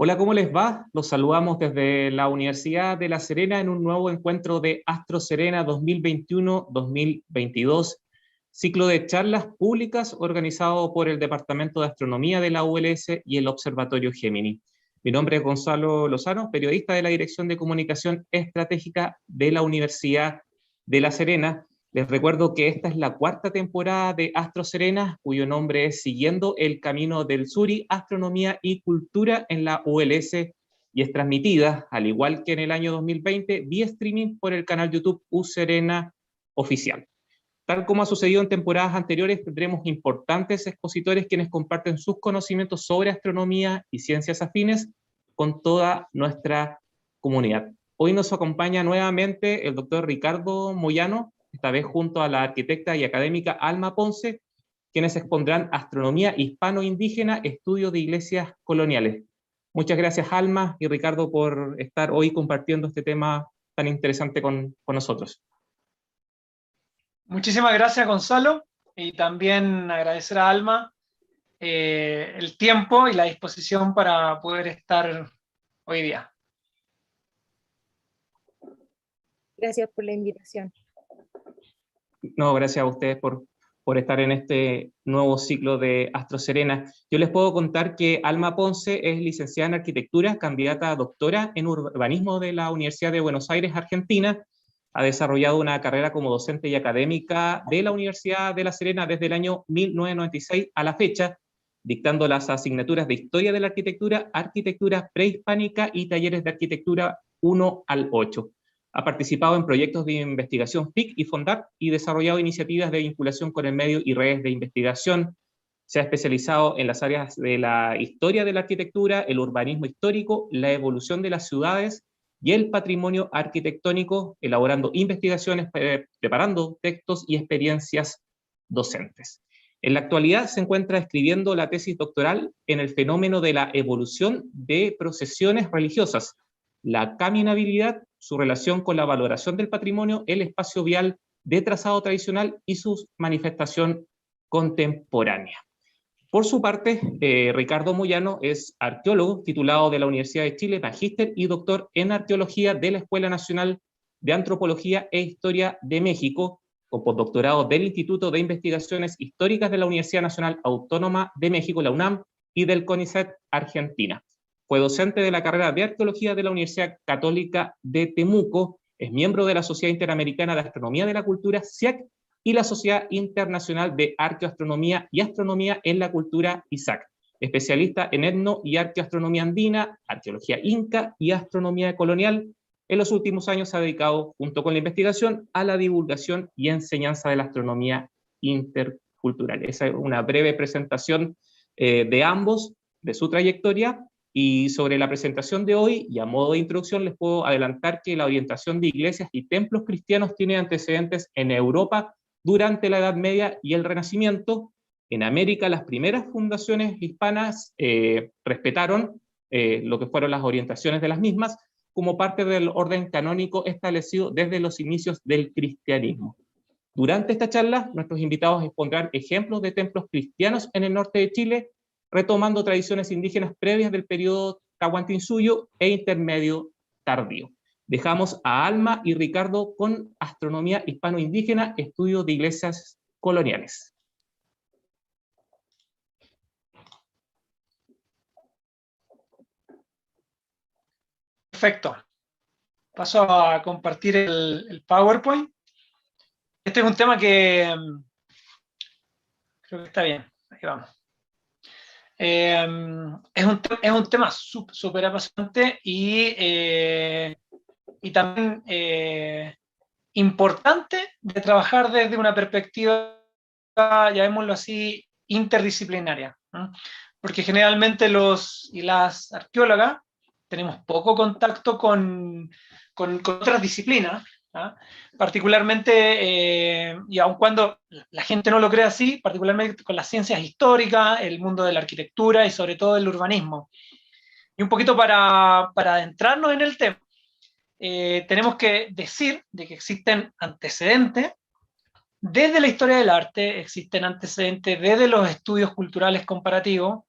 Hola, ¿cómo les va? Los saludamos desde la Universidad de La Serena en un nuevo encuentro de Astro Serena 2021-2022, ciclo de charlas públicas organizado por el Departamento de Astronomía de la ULS y el Observatorio Gemini. Mi nombre es Gonzalo Lozano, periodista de la Dirección de Comunicación Estratégica de la Universidad de La Serena. Les recuerdo que esta es la cuarta temporada de Astro Serena, cuyo nombre es Siguiendo el Camino del Suri, Astronomía y Cultura en la ULS, y es transmitida, al igual que en el año 2020, vía streaming por el canal YouTube U Serena Oficial. Tal como ha sucedido en temporadas anteriores, tendremos importantes expositores quienes comparten sus conocimientos sobre astronomía y ciencias afines con toda nuestra comunidad. Hoy nos acompaña nuevamente el doctor Ricardo Moyano, esta vez junto a la arquitecta y académica Alma Ponce, quienes expondrán Astronomía Hispano-Indígena, Estudio de Iglesias Coloniales. Muchas gracias, Alma y Ricardo, por estar hoy compartiendo este tema tan interesante con nosotros. Muchísimas gracias, Gonzalo, y también agradecer a Alma el tiempo y la disposición para poder estar hoy día. Gracias por la invitación. No, gracias a ustedes por estar en este nuevo ciclo de Astro Serena. Yo les puedo contar que Alma Ponce es licenciada en Arquitectura, candidata a doctora en Urbanismo de la Universidad de Buenos Aires, Argentina. Ha desarrollado una carrera como docente y académica de la Universidad de La Serena desde el año 1996 a la fecha, dictando las asignaturas de Historia de la Arquitectura, Arquitectura Prehispánica y Talleres de Arquitectura 1 al 8. Ha participado en proyectos de investigación FIC y FONDAC y desarrollado iniciativas de vinculación con el medio y redes de investigación. Se ha especializado en las áreas de la historia de la arquitectura, el urbanismo histórico, la evolución de las ciudades y el patrimonio arquitectónico, elaborando investigaciones, preparando textos y experiencias docentes. En la actualidad se encuentra escribiendo la tesis doctoral en el fenómeno de la evolución de procesiones religiosas, la caminabilidad, su relación con la valoración del patrimonio, el espacio vial de trazado tradicional y su manifestación contemporánea. Por su parte, Ricardo Moyano es arqueólogo titulado de la Universidad de Chile, magíster y doctor en arqueología de la Escuela Nacional de Antropología e Historia de México, con postdoctorado del Instituto de Investigaciones Históricas de la Universidad Nacional Autónoma de México, la UNAM, y del CONICET Argentina. Fue docente de la carrera de Arqueología de la Universidad Católica de Temuco, es miembro de la Sociedad Interamericana de Astronomía de la Cultura, SIAC, y la Sociedad Internacional de Arqueoastronomía y Astronomía en la Cultura, ISAC, especialista en etno y arqueoastronomía andina, arqueología inca y astronomía colonial. En los últimos años se ha dedicado, junto con la investigación, a la divulgación y enseñanza de la astronomía intercultural. Esa es una breve presentación de ambos, de su trayectoria. Y sobre la presentación de hoy, y a modo de introducción, les puedo adelantar que la orientación de iglesias y templos cristianos tiene antecedentes en Europa durante la Edad Media y el Renacimiento. En América, las primeras fundaciones hispanas respetaron lo que fueron las orientaciones de las mismas como parte del orden canónico establecido desde los inicios del cristianismo. Durante esta charla, nuestros invitados expondrán ejemplos de templos cristianos en el norte de Chile, retomando tradiciones indígenas previas del periodo Tahuantinsuyo e intermedio tardío. Dejamos a Alma y Ricardo con Astronomía Hispano-Indígena, Estudio de Iglesias Coloniales. Perfecto. Paso a compartir el PowerPoint. Este es un tema que creo que está bien. Ahí vamos. Es un tema súper apasionante y también importante de trabajar desde una perspectiva, llamémoslo así, interdisciplinaria, ¿no? Porque generalmente los y las arqueólogas tenemos poco contacto con otras disciplinas, ¿no? Particularmente, y aun cuando la gente no lo cree así, particularmente con las ciencias históricas, el mundo de la arquitectura y sobre todo el urbanismo. Y un poquito para adentrarnos en el tema, tenemos que decir de que existen antecedentes desde la historia del arte, existen antecedentes desde los estudios culturales comparativos,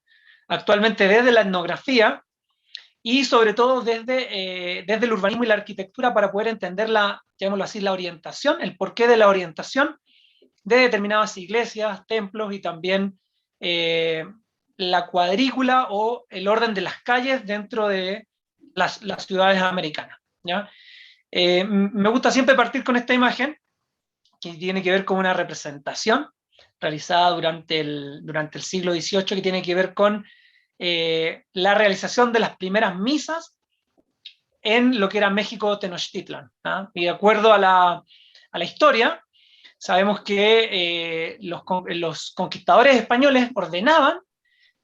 actualmente desde la etnografía, y sobre todo desde el urbanismo y la arquitectura para poder entender llamémoslo así, la orientación, el porqué de la orientación de determinadas iglesias, templos y también la cuadrícula o el orden de las calles dentro de las ciudades americanas, ¿ya? Me gusta siempre partir con esta imagen que tiene que ver con una representación realizada durante el siglo XVIII, que tiene que ver con la realización de las primeras misas en lo que era México Tenochtitlan, ¿ah? Y de acuerdo a la historia, sabemos que los conquistadores españoles ordenaban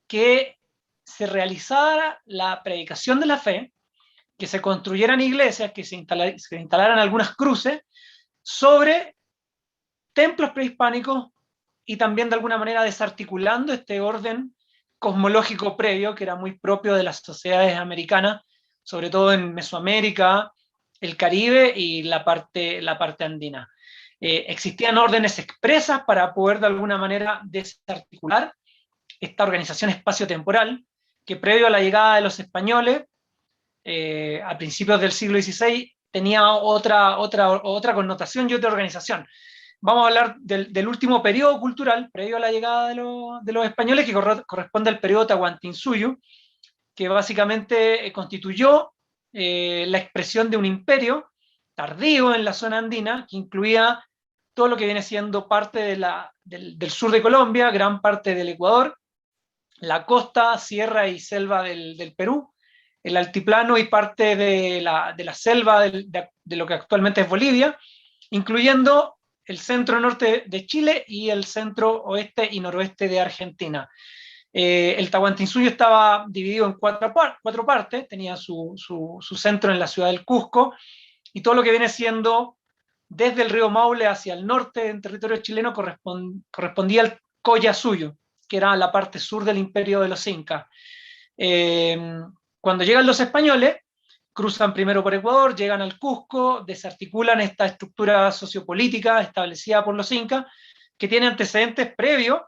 que se realizara la predicación de la fe, que se construyeran iglesias, que se instalaran algunas cruces sobre templos prehispánicos y también de alguna manera desarticulando este orden cosmológico previo que era muy propio de las sociedades americanas, sobre todo en Mesoamérica, el Caribe y la parte andina. Existían órdenes expresas para poder de alguna manera desarticular esta organización espacio-temporal que previo a la llegada de los españoles a principios del siglo XVI tenía otra connotación y otra organización. Vamos a hablar del último periodo cultural previo a la llegada de los españoles, que corresponde al periodo Tahuantinsuyo, que básicamente constituyó la expresión de un imperio tardío en la zona andina, que incluía todo lo que viene siendo parte del sur de Colombia, gran parte del Ecuador, la costa, sierra y selva del Perú, el altiplano y parte de la selva de lo que actualmente es Bolivia, incluyendo el centro norte de Chile y el centro oeste y noroeste de Argentina. El Tahuantinsuyo estaba dividido en cuatro partes, tenía su centro en la ciudad del Cusco, y todo lo que viene siendo desde el río Maule hacia el norte en territorio chileno correspondía al Collasuyo, que era la parte sur del imperio de los incas. Cuando llegan los españoles, cruzan primero por Ecuador, llegan al Cusco, desarticulan esta estructura sociopolítica establecida por los incas, que tiene antecedentes previos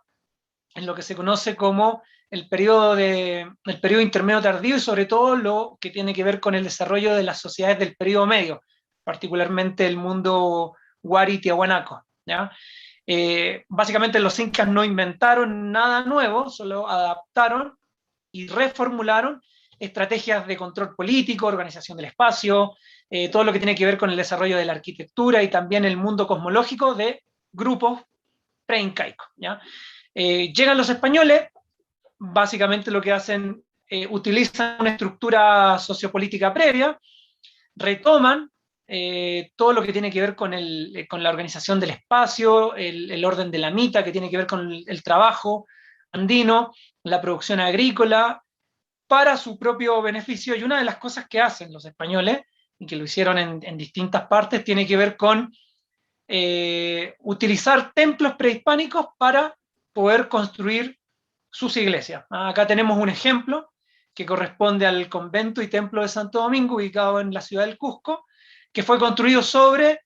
en lo que se conoce como el periodo intermedio tardío y sobre todo lo que tiene que ver con el desarrollo de las sociedades del periodo medio, particularmente el mundo Wari y Tiahuanaco, ¿ya? Básicamente los incas no inventaron nada nuevo, solo adaptaron y reformularon estrategias de control político, organización del espacio, todo lo que tiene que ver con el desarrollo de la arquitectura y también el mundo cosmológico de grupos preincaicos, ¿ya? Llegan los españoles, básicamente lo que hacen, utilizan una estructura sociopolítica previa, retoman todo lo que tiene que ver con la organización del espacio, el orden de la mita, que tiene que ver con el trabajo andino, la producción agrícola, para su propio beneficio. Y una de las cosas que hacen los españoles, y que lo hicieron en distintas partes, tiene que ver con utilizar templos prehispánicos para poder construir sus iglesias. Acá tenemos un ejemplo que corresponde al convento y templo de Santo Domingo, ubicado en la ciudad del Cusco, que fue construido sobre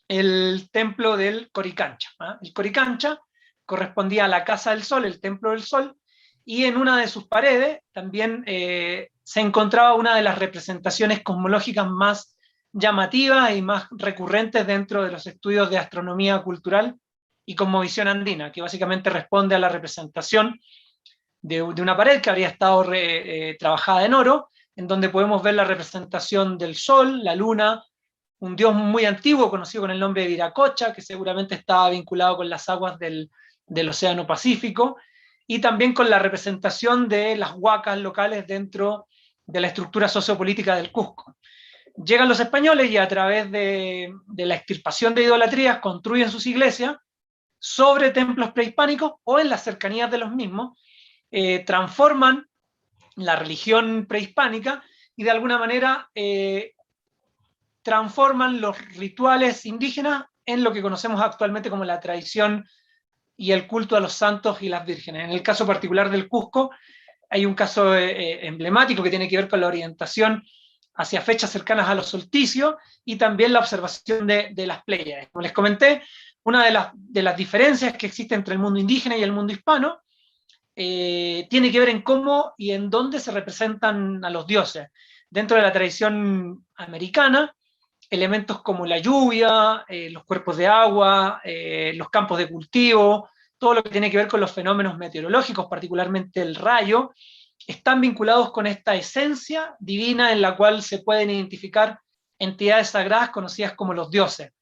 el templo del Coricancha. El Coricancha correspondía a la Casa del Sol, el Templo del Sol, y en una de sus paredes también se encontraba una de las representaciones cosmológicas más llamativas y más recurrentes dentro de los estudios de astronomía cultural y cosmovisión andina, que básicamente responde a la representación de una pared que habría estado trabajada en oro, en donde podemos ver la representación del Sol, la Luna, un dios muy antiguo conocido con el nombre de Viracocha, que seguramente estaba vinculado con las aguas del Océano Pacífico, y también con la representación de las huacas locales dentro de la estructura sociopolítica del Cusco. Llegan los españoles y a través de la extirpación de idolatrías construyen sus iglesias sobre templos prehispánicos o en las cercanías de los mismos, transforman la religión prehispánica y de alguna manera transforman los rituales indígenas en lo que conocemos actualmente como la tradición y el culto a los santos y las vírgenes. En el caso particular del Cusco, hay un caso emblemático que tiene que ver con la orientación hacia fechas cercanas a los solsticios y también la observación de las Pléyades. Como les comenté, una de las diferencias que existe entre el mundo indígena y el mundo hispano tiene que ver en cómo y en dónde se representan a los dioses. Dentro de la tradición americana, elementos como la lluvia, los cuerpos de agua, los campos de cultivo, todo lo que tiene que ver con los fenómenos meteorológicos, particularmente el rayo, están vinculados con esta esencia divina en la cual se pueden identificar entidades sagradas conocidas como los dioses.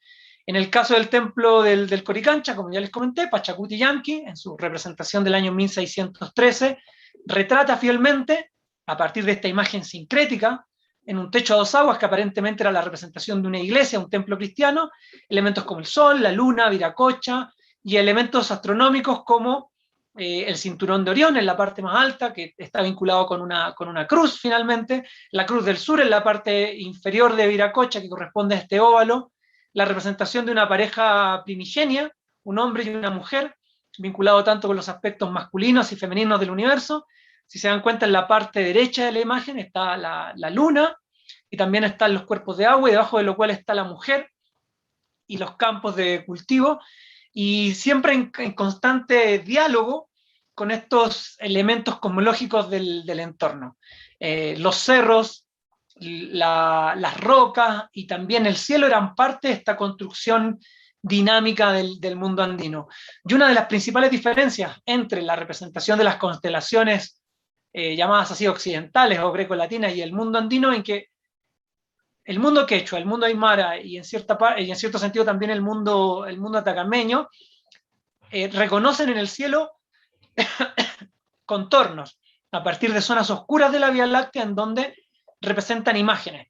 En el caso del templo del Coricancha, como ya les comenté, Pachacuti-Yanqui, en su representación del año 1613, retrata fielmente, a partir de esta imagen sincrética, en un techo a dos aguas, que aparentemente era la representación de una iglesia, un templo cristiano, elementos como el sol, la luna, Viracocha, y elementos astronómicos como el cinturón de Orión en la parte más alta, que está vinculado con una cruz finalmente, la cruz del sur en la parte inferior de Viracocha, que corresponde a este óvalo, la representación de una pareja primigenia, un hombre y una mujer, vinculado tanto con los aspectos masculinos y femeninos del universo. Si se dan cuenta, en la parte derecha de la imagen está la luna, y también están los cuerpos de agua, y debajo de lo cual está la mujer, y los campos de cultivo, y siempre en constante diálogo con estos elementos cosmológicos del entorno. Los cerros, las rocas y también el cielo eran parte de esta construcción dinámica del mundo andino. Y una de las principales diferencias entre la representación de las constelaciones llamadas así occidentales o grecolatinas y el mundo andino, en que el mundo quechua, el mundo aymara y en cierto sentido también el mundo atacameño reconocen en el cielo contornos a partir de zonas oscuras de la Vía Láctea en donde representan imágenes,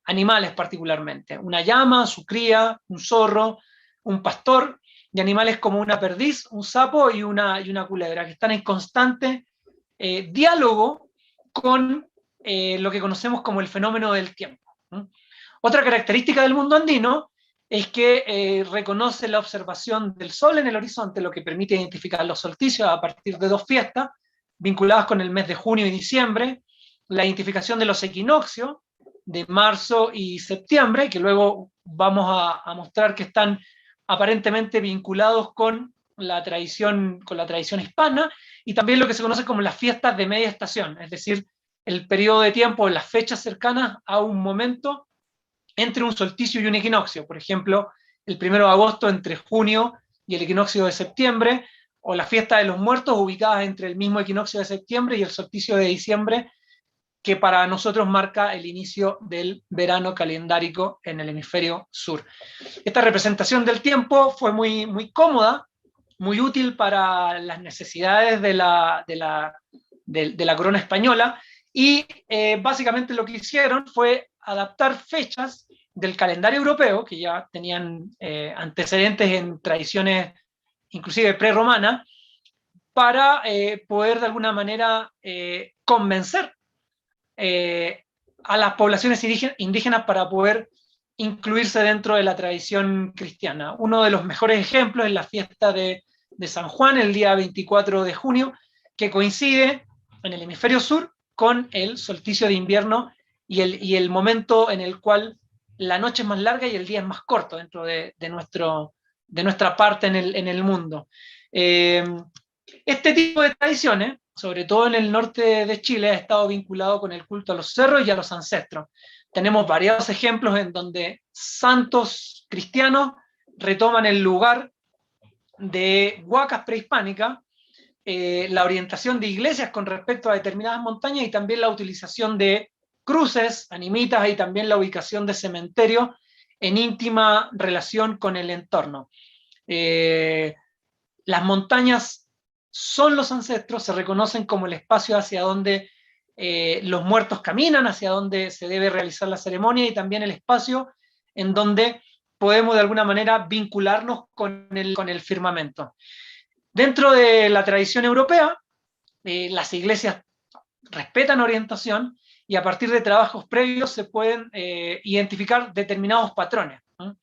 animales particularmente, una llama, su cría, un zorro, un pastor, y animales como una perdiz, un sapo y una culebra, que están en constante diálogo con lo que conocemos como el fenómeno del tiempo. Otra característica del mundo andino es que reconoce la observación del sol en el horizonte, lo que permite identificar los solsticios a partir de dos fiestas vinculadas con el mes de junio y diciembre, la identificación de los equinoccios de marzo y septiembre, que luego vamos a mostrar que están aparentemente vinculados con la tradición hispana, y también lo que se conoce como las fiestas de media estación, es decir, el periodo de tiempo, las fechas cercanas a un momento entre un solsticio y un equinoccio. Por ejemplo, el 1 de agosto entre junio y el equinoccio de septiembre, o la fiesta de los muertos ubicadas entre el mismo equinoccio de septiembre y el solsticio de diciembre, que para nosotros marca el inicio del verano calendárico en el hemisferio sur. Esta representación del tiempo fue muy, muy cómoda, muy útil para las necesidades de la corona española, y básicamente lo que hicieron fue adaptar fechas del calendario europeo, que ya tenían antecedentes en tradiciones inclusive prerromanas, para poder de alguna manera convencer a las poblaciones indígenas para poder incluirse dentro de la tradición cristiana. Uno de los mejores ejemplos es la fiesta de San Juan, el día 24 de junio, que coincide en el hemisferio sur con el solsticio de invierno y el momento en el cual la noche es más larga y el día es más corto dentro de nuestra parte en el mundo. Este tipo de tradiciones, sobre todo en el norte de Chile, ha estado vinculado con el culto a los cerros y a los ancestros. Tenemos variados ejemplos en donde santos cristianos retoman el lugar de huacas prehispánicas, la orientación de iglesias con respecto a determinadas montañas, y también la utilización de cruces, animitas, y también la ubicación de cementerios en íntima relación con el entorno. Las montañas son los ancestros, se reconocen como el espacio hacia donde los muertos caminan, hacia donde se debe realizar la ceremonia, y también el espacio en donde podemos de alguna manera vincularnos con el firmamento. Dentro de la tradición europea, las iglesias respetan orientación, y a partir de trabajos previos se pueden identificar determinados patrones, ¿no?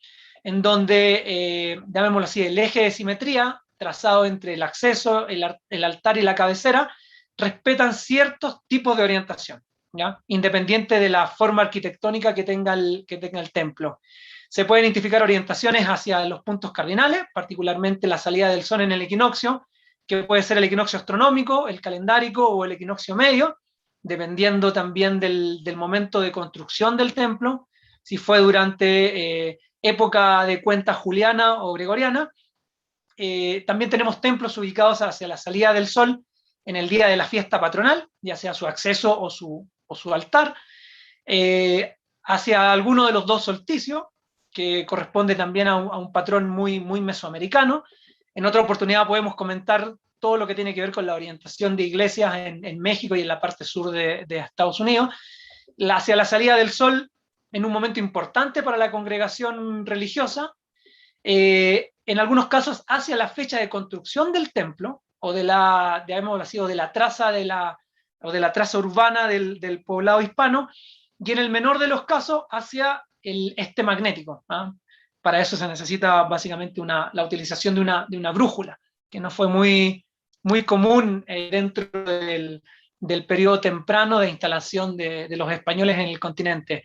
En donde, llamémoslo así, el eje de simetría trazado entre el acceso, el altar y la cabecera, respetan ciertos tipos de orientación, ¿ya? Independiente de la forma arquitectónica que tenga el templo. Se pueden identificar orientaciones hacia los puntos cardinales, particularmente la salida del sol en el equinoccio, que puede ser el equinoccio astronómico, el calendárico o el equinoccio medio, dependiendo también del momento de construcción del templo, si fue durante época de cuenta juliana o gregoriana. También tenemos templos ubicados hacia la salida del sol en el día de la fiesta patronal, ya sea su acceso o su altar, hacia alguno de los dos solsticios, que corresponde también a un patrón muy, muy mesoamericano. En otra oportunidad podemos comentar todo lo que tiene que ver con la orientación de iglesias en México y en la parte sur de Estados Unidos, hacia la salida del sol en un momento importante para la congregación religiosa, en algunos casos hacia la fecha de construcción del templo, o de la, digamos así, o de la traza urbana del poblado hispano, y en el menor de los casos hacia el este magnético. Para eso se necesita básicamente la utilización de una brújula, que no fue muy común dentro del periodo temprano de instalación de los españoles en el continente.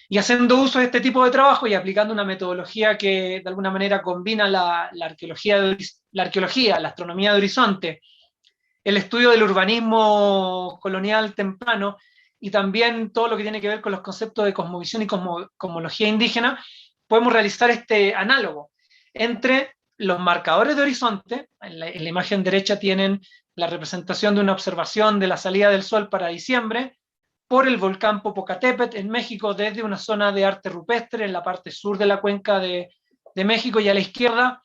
Y haciendo uso de este tipo de trabajo y aplicando una metodología que de alguna manera combina la arqueología, la astronomía de horizonte, el estudio del urbanismo colonial temprano y también todo lo que tiene que ver con los conceptos de cosmovisión y cosmología indígena, podemos realizar este análogo entre los marcadores de horizonte. En la imagen derecha tienen la representación de una observación de la salida del sol para diciembre por el volcán Popocatépetl en México desde una zona de arte rupestre en la parte sur de la cuenca de México, y a la izquierda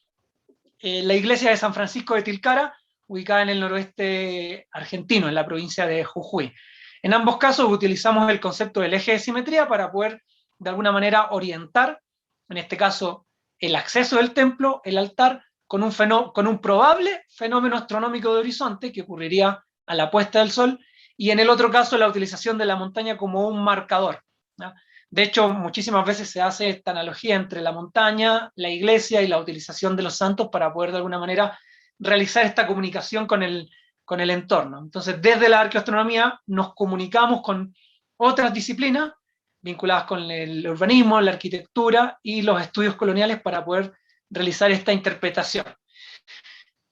la iglesia de San Francisco de Tilcara, ubicada en el noroeste argentino, en la provincia de Jujuy. En ambos casos utilizamos el concepto del eje de simetría para poder de alguna manera orientar, en este caso, el acceso del templo, el altar, con un probable fenómeno astronómico de horizonte que ocurriría a la puesta del sol, y en el otro caso la utilización de la montaña como un marcador, ¿no? De hecho, muchísimas veces se hace esta analogía entre la montaña, la iglesia y la utilización de los santos para poder de alguna manera realizar esta comunicación con el entorno. Entonces, desde la arqueoastronomía nos comunicamos con otras disciplinas vinculadas con el urbanismo, la arquitectura y los estudios coloniales para poder realizar esta interpretación.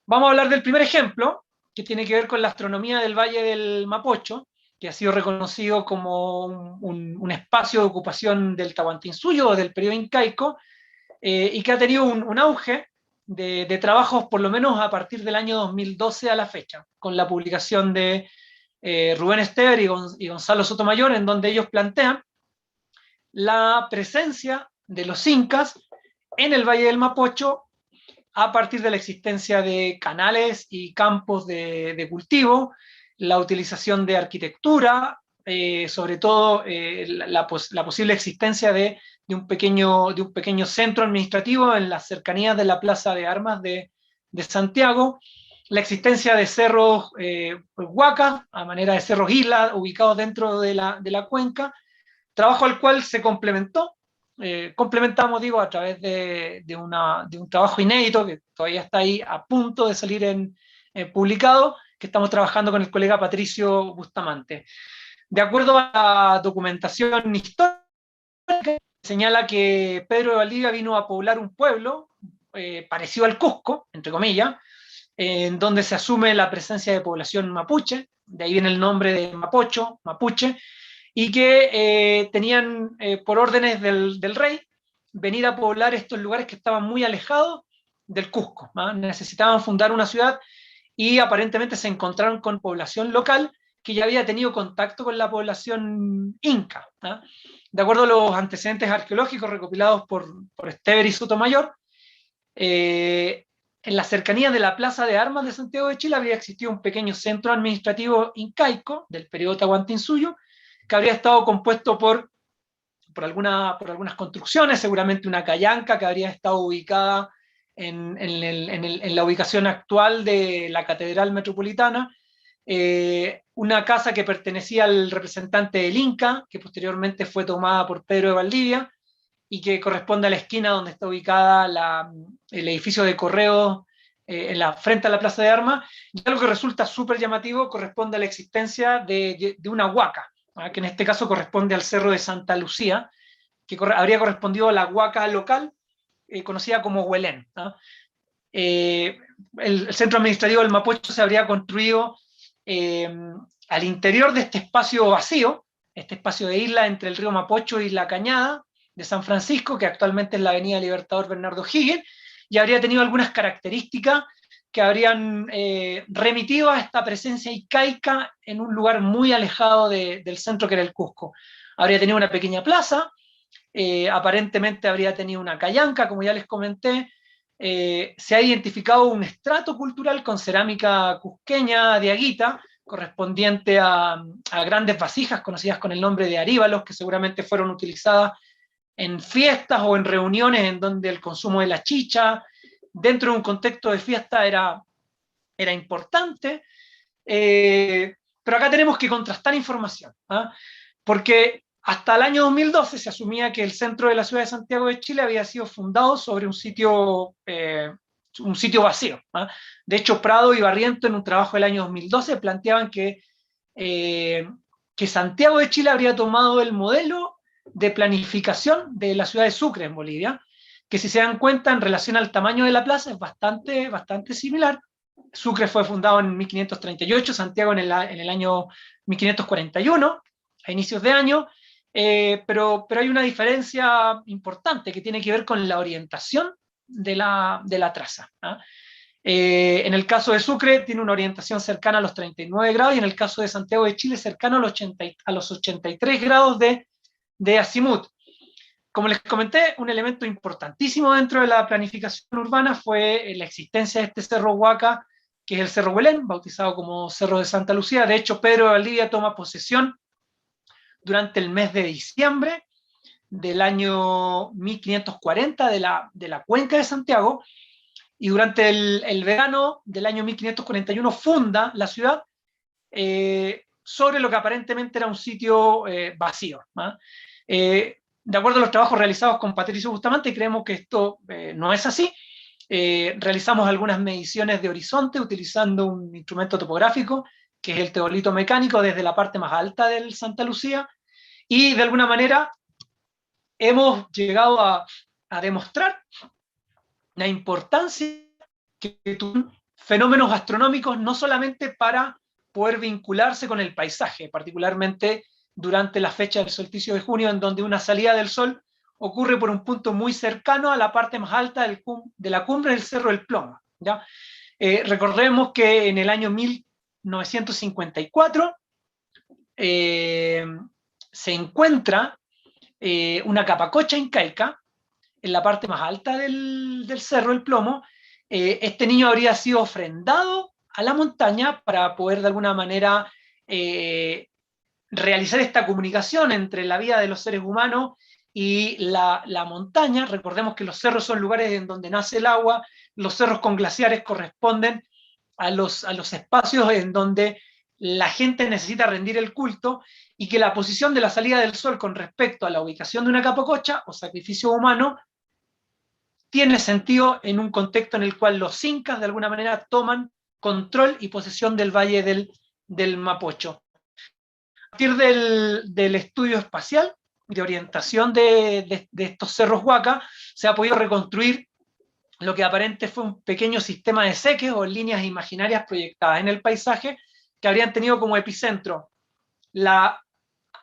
Vamos a hablar del primer ejemplo, que tiene que ver con la astronomía del Valle del Mapocho, que ha sido reconocido como un espacio de ocupación del Tahuantinsuyo o del periodo incaico, y que ha tenido un auge de trabajos por lo menos a partir del año 2012 a la fecha, con la publicación de Rubén Estever y Gonzalo Sotomayor, en donde ellos plantean la presencia de los incas en el Valle del Mapocho a partir de la existencia de canales y campos de cultivo, la utilización de arquitectura, sobre todo la posible existencia de un pequeño centro administrativo en las cercanías de la Plaza de Armas de Santiago, la existencia de cerros huacas, a manera de cerros islas, ubicados dentro de la cuenca, trabajo al cual se complementamos, digo, a través de un trabajo inédito que todavía está ahí a punto de salir publicado, que estamos trabajando con el colega Patricio Bustamante. De acuerdo a la documentación histórica, señala que Pedro de Valdivia vino a poblar un pueblo parecido al Cusco, entre comillas, en donde se asume la presencia de población mapuche, de ahí viene el nombre de Mapocho, mapuche, y que tenían por órdenes del rey venir a poblar estos lugares que estaban muy alejados del Cusco, ¿no? Necesitaban fundar una ciudad y aparentemente se encontraron con población local que ya había tenido contacto con la población inca, ¿no? De acuerdo a los antecedentes arqueológicos recopilados por Estever y Sotomayor, en la cercanía de la Plaza de Armas de Santiago de Chile habría existido un pequeño centro administrativo incaico del periodo Tahuantinsuyo, que habría estado compuesto por algunas construcciones, seguramente una callanca que habría estado ubicada en la ubicación actual de la Catedral Metropolitana, una casa que pertenecía al representante del Inca, que posteriormente fue tomada por Pedro de Valdivia, y que corresponde a la esquina donde está ubicada el edificio de correos frente a la Plaza de Armas, y algo que resulta súper llamativo corresponde a la existencia de una huaca, que en este caso corresponde al Cerro de Santa Lucía, que habría correspondido a la huaca local, conocida como Huelén, ¿no? el centro administrativo del Mapocho se habría construido al interior de este espacio vacío, este espacio de isla entre el río Mapocho y la Cañada de San Francisco, que actualmente es la avenida Libertador Bernardo Higgins, y habría tenido algunas características que habrían remitido a esta presencia incaica en un lugar muy alejado del centro que era el Cusco. Habría tenido una pequeña plaza, aparentemente habría tenido una callanca, como ya les comenté. Se ha identificado un estrato cultural con cerámica cusqueña de Aguita, correspondiente a grandes vasijas conocidas con el nombre de aríbalos, que seguramente fueron utilizadas en fiestas o en reuniones en donde el consumo de la chicha, dentro de un contexto de fiesta, era importante. Pero acá tenemos que contrastar información, ¿ah? Porque hasta el año 2012 se asumía que el centro de la ciudad de Santiago de Chile había sido fundado sobre un sitio vacío, ¿ah? De hecho, Prado y Barriento, en un trabajo del año 2012, planteaban que Santiago de Chile habría tomado el modelo de planificación de la ciudad de Sucre, en Bolivia, que si se dan cuenta, en relación al tamaño de la plaza, es bastante similar. Sucre fue fundado en 1538, Santiago en el año 1541, a inicios de año, pero hay una diferencia importante que tiene que ver con la orientación de la traza, ¿ah? En el caso de Sucre tiene una orientación cercana a los 39 grados, y en el caso de Santiago de Chile cercano a los 83 grados de azimut. Como les comenté, un elemento importantísimo dentro de la planificación urbana fue la existencia de este Cerro Huaca, que es el Cerro Huelén, bautizado como Cerro de Santa Lucía. De hecho, Pedro de Valdivia toma posesión durante el mes de diciembre del año 1540 de la cuenca de Santiago, y durante el verano del año 1541 funda la ciudad sobre lo que aparentemente era un sitio vacío, ¿ah? De acuerdo a los trabajos realizados con Patricio Bustamante, creemos que esto no es así. Realizamos algunas mediciones de horizonte utilizando un instrumento topográfico, que es el teodolito mecánico, desde la parte más alta del Santa Lucía, y de alguna manera hemos llegado a demostrar la importancia que tuvieron fenómenos astronómicos, no solamente para poder vincularse con el paisaje, particularmente durante la fecha del solsticio de junio, en donde una salida del sol ocurre por un punto muy cercano a la parte más alta de la cumbre del Cerro del Plomo, ¿ya? Recordemos que en el año 1954 se encuentra una capacocha incaica en la parte más alta del Cerro del Plomo. Este niño habría sido ofrendado a la montaña para poder de alguna manera realizar esta comunicación entre la vida de los seres humanos y la montaña. Recordemos que los cerros son lugares en donde nace el agua, los cerros con glaciares corresponden a los espacios en donde la gente necesita rendir el culto, y que la posición de la salida del sol con respecto a la ubicación de una capacocha o sacrificio humano tiene sentido en un contexto en el cual los incas de alguna manera toman control y posesión del valle del Mapocho. A partir del estudio espacial, de orientación de estos cerros Huaca, se ha podido reconstruir lo que aparente fue un pequeño sistema de seques o líneas imaginarias proyectadas en el paisaje, que habrían tenido como epicentro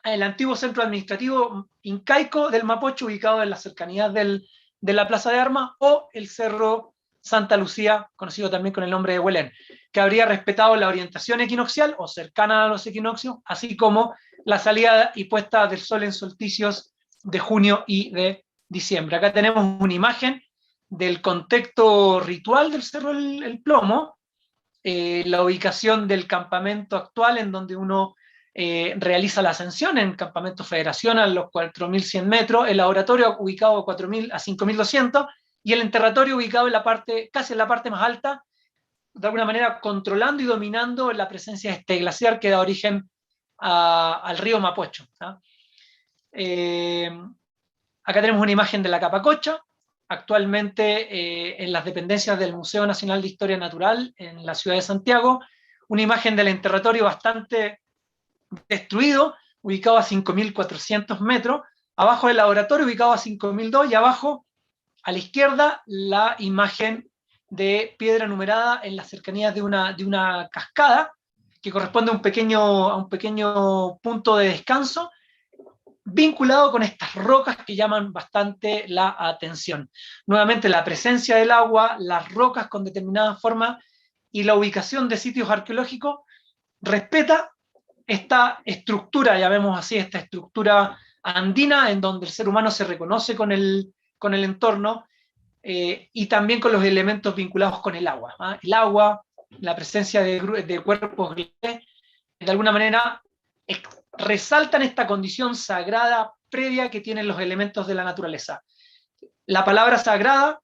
el antiguo centro administrativo incaico del Mapocho, ubicado en las cercanías de la Plaza de Armas, o el Cerro Santa Lucía, conocido también con el nombre de Huelén, que habría respetado la orientación equinoccial o cercana a los equinoccios, así como la salida y puesta del sol en solsticios de junio y de diciembre. Acá tenemos una imagen del contexto ritual del Cerro el Plomo, la ubicación del campamento actual en donde uno realiza la ascensión, en Campamento Federación a los 4.100 metros, el laboratorio ubicado a 5.200, y el enterratorio ubicado casi en la parte más alta, de alguna manera controlando y dominando la presencia de este glaciar que da origen al río Mapocho, ¿no? Acá tenemos una imagen de la Capacocha, actualmente en las dependencias del Museo Nacional de Historia Natural en la ciudad de Santiago, una imagen del enterratorio bastante destruido, ubicado a 5.400 metros, abajo del laboratorio ubicado a 5.002, y abajo a la izquierda la imagen de piedra numerada en las cercanías de una cascada, que corresponde a un pequeño punto de descanso, vinculado con estas rocas que llaman bastante la atención. Nuevamente, la presencia del agua, las rocas con determinada forma y la ubicación de sitios arqueológicos respeta esta estructura, llamemos así, esta estructura andina, en donde el ser humano se reconoce con el entorno, y también con los elementos vinculados con el agua. El agua, la presencia de cuerpos glaciares, de alguna manera resaltan esta condición sagrada previa que tienen los elementos de la naturaleza. La palabra sagrada,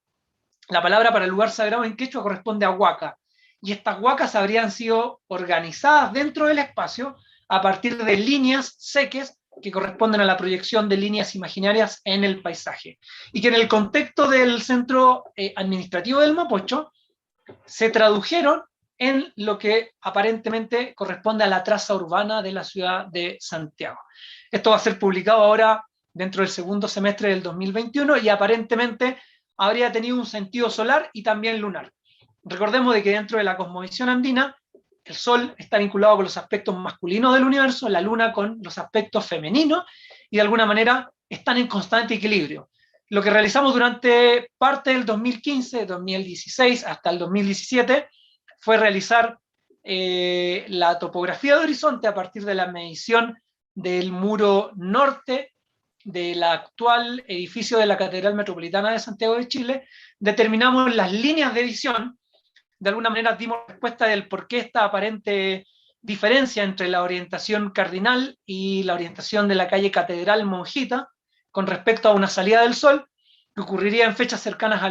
la palabra para el lugar sagrado en quechua corresponde a huaca, y estas huacas habrían sido organizadas dentro del espacio a partir de líneas seques que corresponden a la proyección de líneas imaginarias en el paisaje, y que en el contexto del centro administrativo del Mapocho se tradujeron en lo que aparentemente corresponde a la traza urbana de la ciudad de Santiago. Esto va a ser publicado ahora dentro del segundo semestre del 2021 y aparentemente habría tenido un sentido solar y también lunar. Recordemos de que dentro de la cosmovisión andina, el sol está vinculado con los aspectos masculinos del universo, la luna con los aspectos femeninos, y de alguna manera están en constante equilibrio. Lo que realizamos durante parte del 2015, 2016 hasta el 2017 fue realizar la topografía de horizonte a partir de la medición del muro norte del actual edificio de la Catedral Metropolitana de Santiago de Chile. Determinamos las líneas de visión, de alguna manera dimos respuesta del por qué esta aparente diferencia entre la orientación cardinal y la orientación de la calle Catedral Monjita con respecto a una salida del sol, que ocurriría en fechas cercanas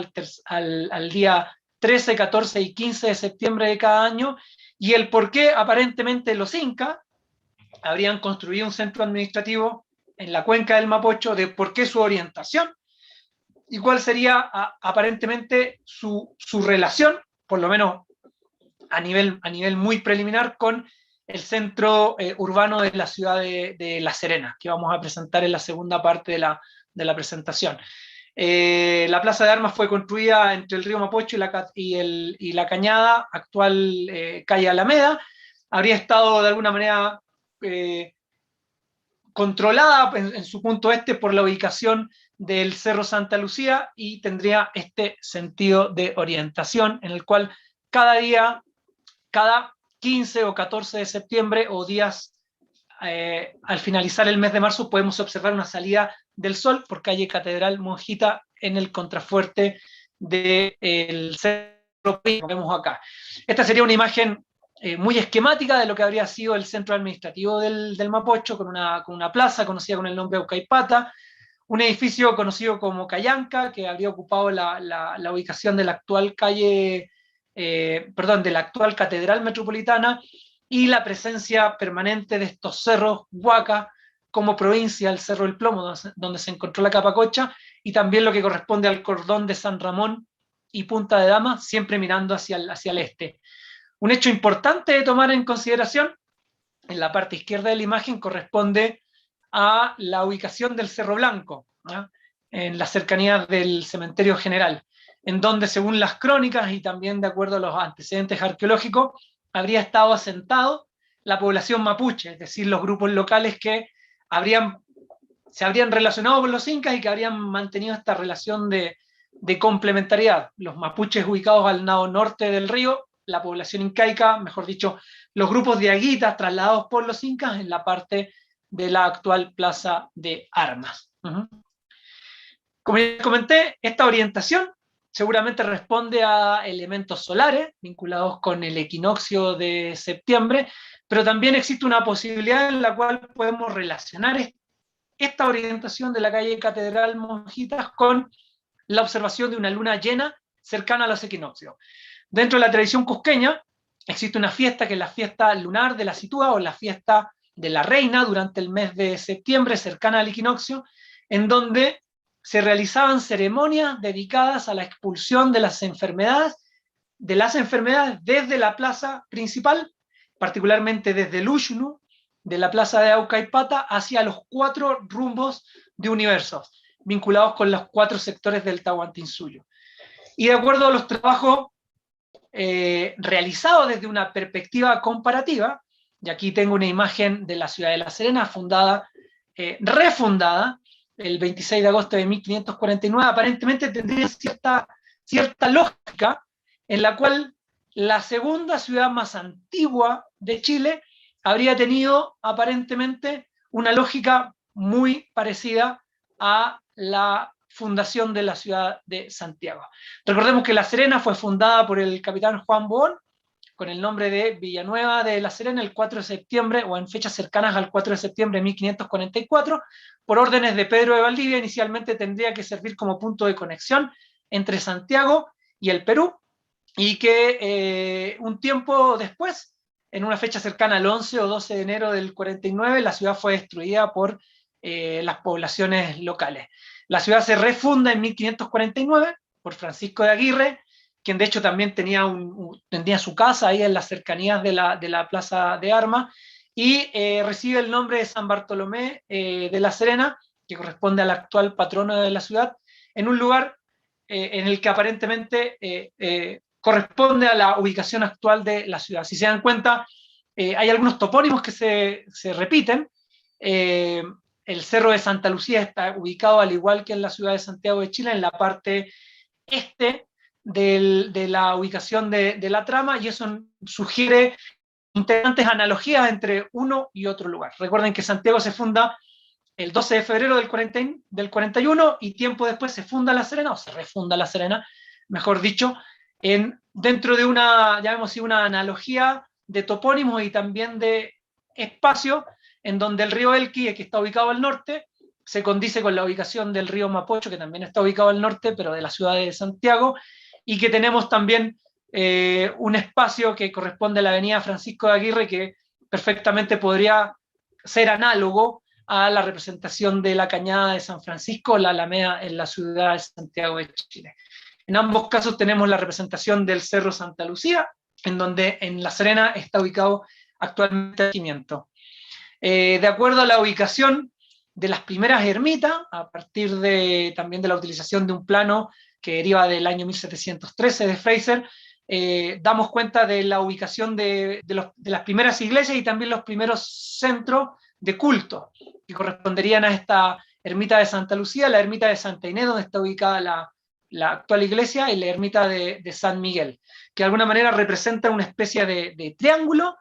al día 13, 14 y 15 de septiembre de cada año, y el por qué aparentemente los incas habrían construido un centro administrativo en la cuenca del Mapocho, de por qué su orientación, y cuál sería aparentemente su relación, por lo menos a nivel muy preliminar, con el centro urbano de la ciudad de La Serena, que vamos a presentar en la segunda parte de la presentación. La Plaza de Armas fue construida entre el río Mapocho y la Cañada, actual calle Alameda. Habría estado de alguna manera controlada en su punto este por la ubicación del Cerro Santa Lucía, y tendría este sentido de orientación en el cual cada día, cada 15 o 14 de septiembre o días al finalizar el mes de marzo, podemos observar una salida del sol por calle Catedral Monjita en el contrafuerte del cerro que vemos acá. Esta sería una imagen muy esquemática de lo que habría sido el centro administrativo del Mapocho, con una plaza conocida con el nombre de Aucaipata, un edificio conocido como Cayanca, que habría ocupado la ubicación de la actual de la actual Catedral Metropolitana, y la presencia permanente de estos cerros Huaca como provincia, el Cerro del Plomo, donde se encontró la Capacocha, y también lo que corresponde al cordón de San Ramón y Punta de Dama, siempre mirando hacia el este. Un hecho importante de tomar en consideración, en la parte izquierda de la imagen, corresponde a la ubicación del Cerro Blanco, ¿no?, en las cercanías del Cementerio General, en donde, según las crónicas y también de acuerdo a los antecedentes arqueológicos, habría estado asentado la población mapuche, es decir, los grupos locales que se habrían relacionado con los incas y que habrían mantenido esta relación de complementariedad. Los mapuches ubicados al lado norte del río, la población incaica, mejor dicho, los grupos de aguitas trasladados por los incas en la parte de la actual Plaza de Armas. Como ya comenté, esta orientación seguramente responde a elementos solares vinculados con el equinoccio de septiembre, pero también existe una posibilidad en la cual podemos relacionar esta orientación de la calle Catedral Monjitas con la observación de una luna llena cercana a los equinoccios. Dentro de la tradición cusqueña existe una fiesta que es la fiesta lunar de la Sitúa, o la fiesta de la Reina, durante el mes de septiembre, cercana al equinoccio, en donde se realizaban ceremonias dedicadas a la expulsión de las enfermedades desde la plaza principal, particularmente desde el Uxnu, de la plaza de Aucaipata, hacia los 4 rumbos de universos, vinculados con los 4 sectores del Tahuantinsuyo. Y de acuerdo a los trabajos realizado desde una perspectiva comparativa, y aquí tengo una imagen de la ciudad de La Serena, refundada el 26 de agosto de 1549, aparentemente tendría cierta lógica en la cual la segunda ciudad más antigua de Chile habría tenido aparentemente una lógica muy parecida a la fundación de la ciudad de Santiago. Recordemos que La Serena fue fundada por el capitán Juan Boón, con el nombre de Villanueva de La Serena, el 4 de septiembre, o en fechas cercanas al 4 de septiembre de 1544, por órdenes de Pedro de Valdivia. Inicialmente tendría que servir como punto de conexión entre Santiago y el Perú, y que un tiempo después, en una fecha cercana al 11 o 12 de enero del 49, la ciudad fue destruida por las poblaciones locales. La ciudad se refunda en 1549 por Francisco de Aguirre, quien de hecho también tenía su casa ahí en las cercanías de la Plaza de Armas, y recibe el nombre de San Bartolomé de La Serena, que corresponde al actual patrono de la ciudad, en un lugar en el que aparentemente corresponde a la ubicación actual de la ciudad. Si se dan cuenta, hay algunos topónimos que se repiten. El Cerro de Santa Lucía está ubicado, al igual que en la ciudad de Santiago de Chile, en la parte este de la ubicación de la trama, y eso sugiere interesantes analogías entre uno y otro lugar. Recuerden que Santiago se funda el 12 de febrero del 41, y tiempo después se funda La Serena, o se refunda La Serena, mejor dicho, dentro de una analogía de topónimos y también de espacio, en donde el río Elqui, que está ubicado al norte, se condice con la ubicación del río Mapocho, que también está ubicado al norte, pero de la ciudad de Santiago, y que tenemos también un espacio que corresponde a la avenida Francisco de Aguirre, que perfectamente podría ser análogo a la representación de la Cañada de San Francisco, la Alameda en la ciudad de Santiago de Chile. En ambos casos tenemos la representación del Cerro Santa Lucía, en donde en La Serena está ubicado actualmente el regimiento. De acuerdo a la ubicación de las primeras ermitas, a partir también de la utilización de un plano que deriva del año 1713 de Fraser, damos cuenta de la ubicación de las primeras iglesias y también los primeros centros de culto, que corresponderían a esta ermita de Santa Lucía, la ermita de Santa Inés, donde está ubicada la actual iglesia, y la ermita de San Miguel, que de alguna manera representa una especie de triángulo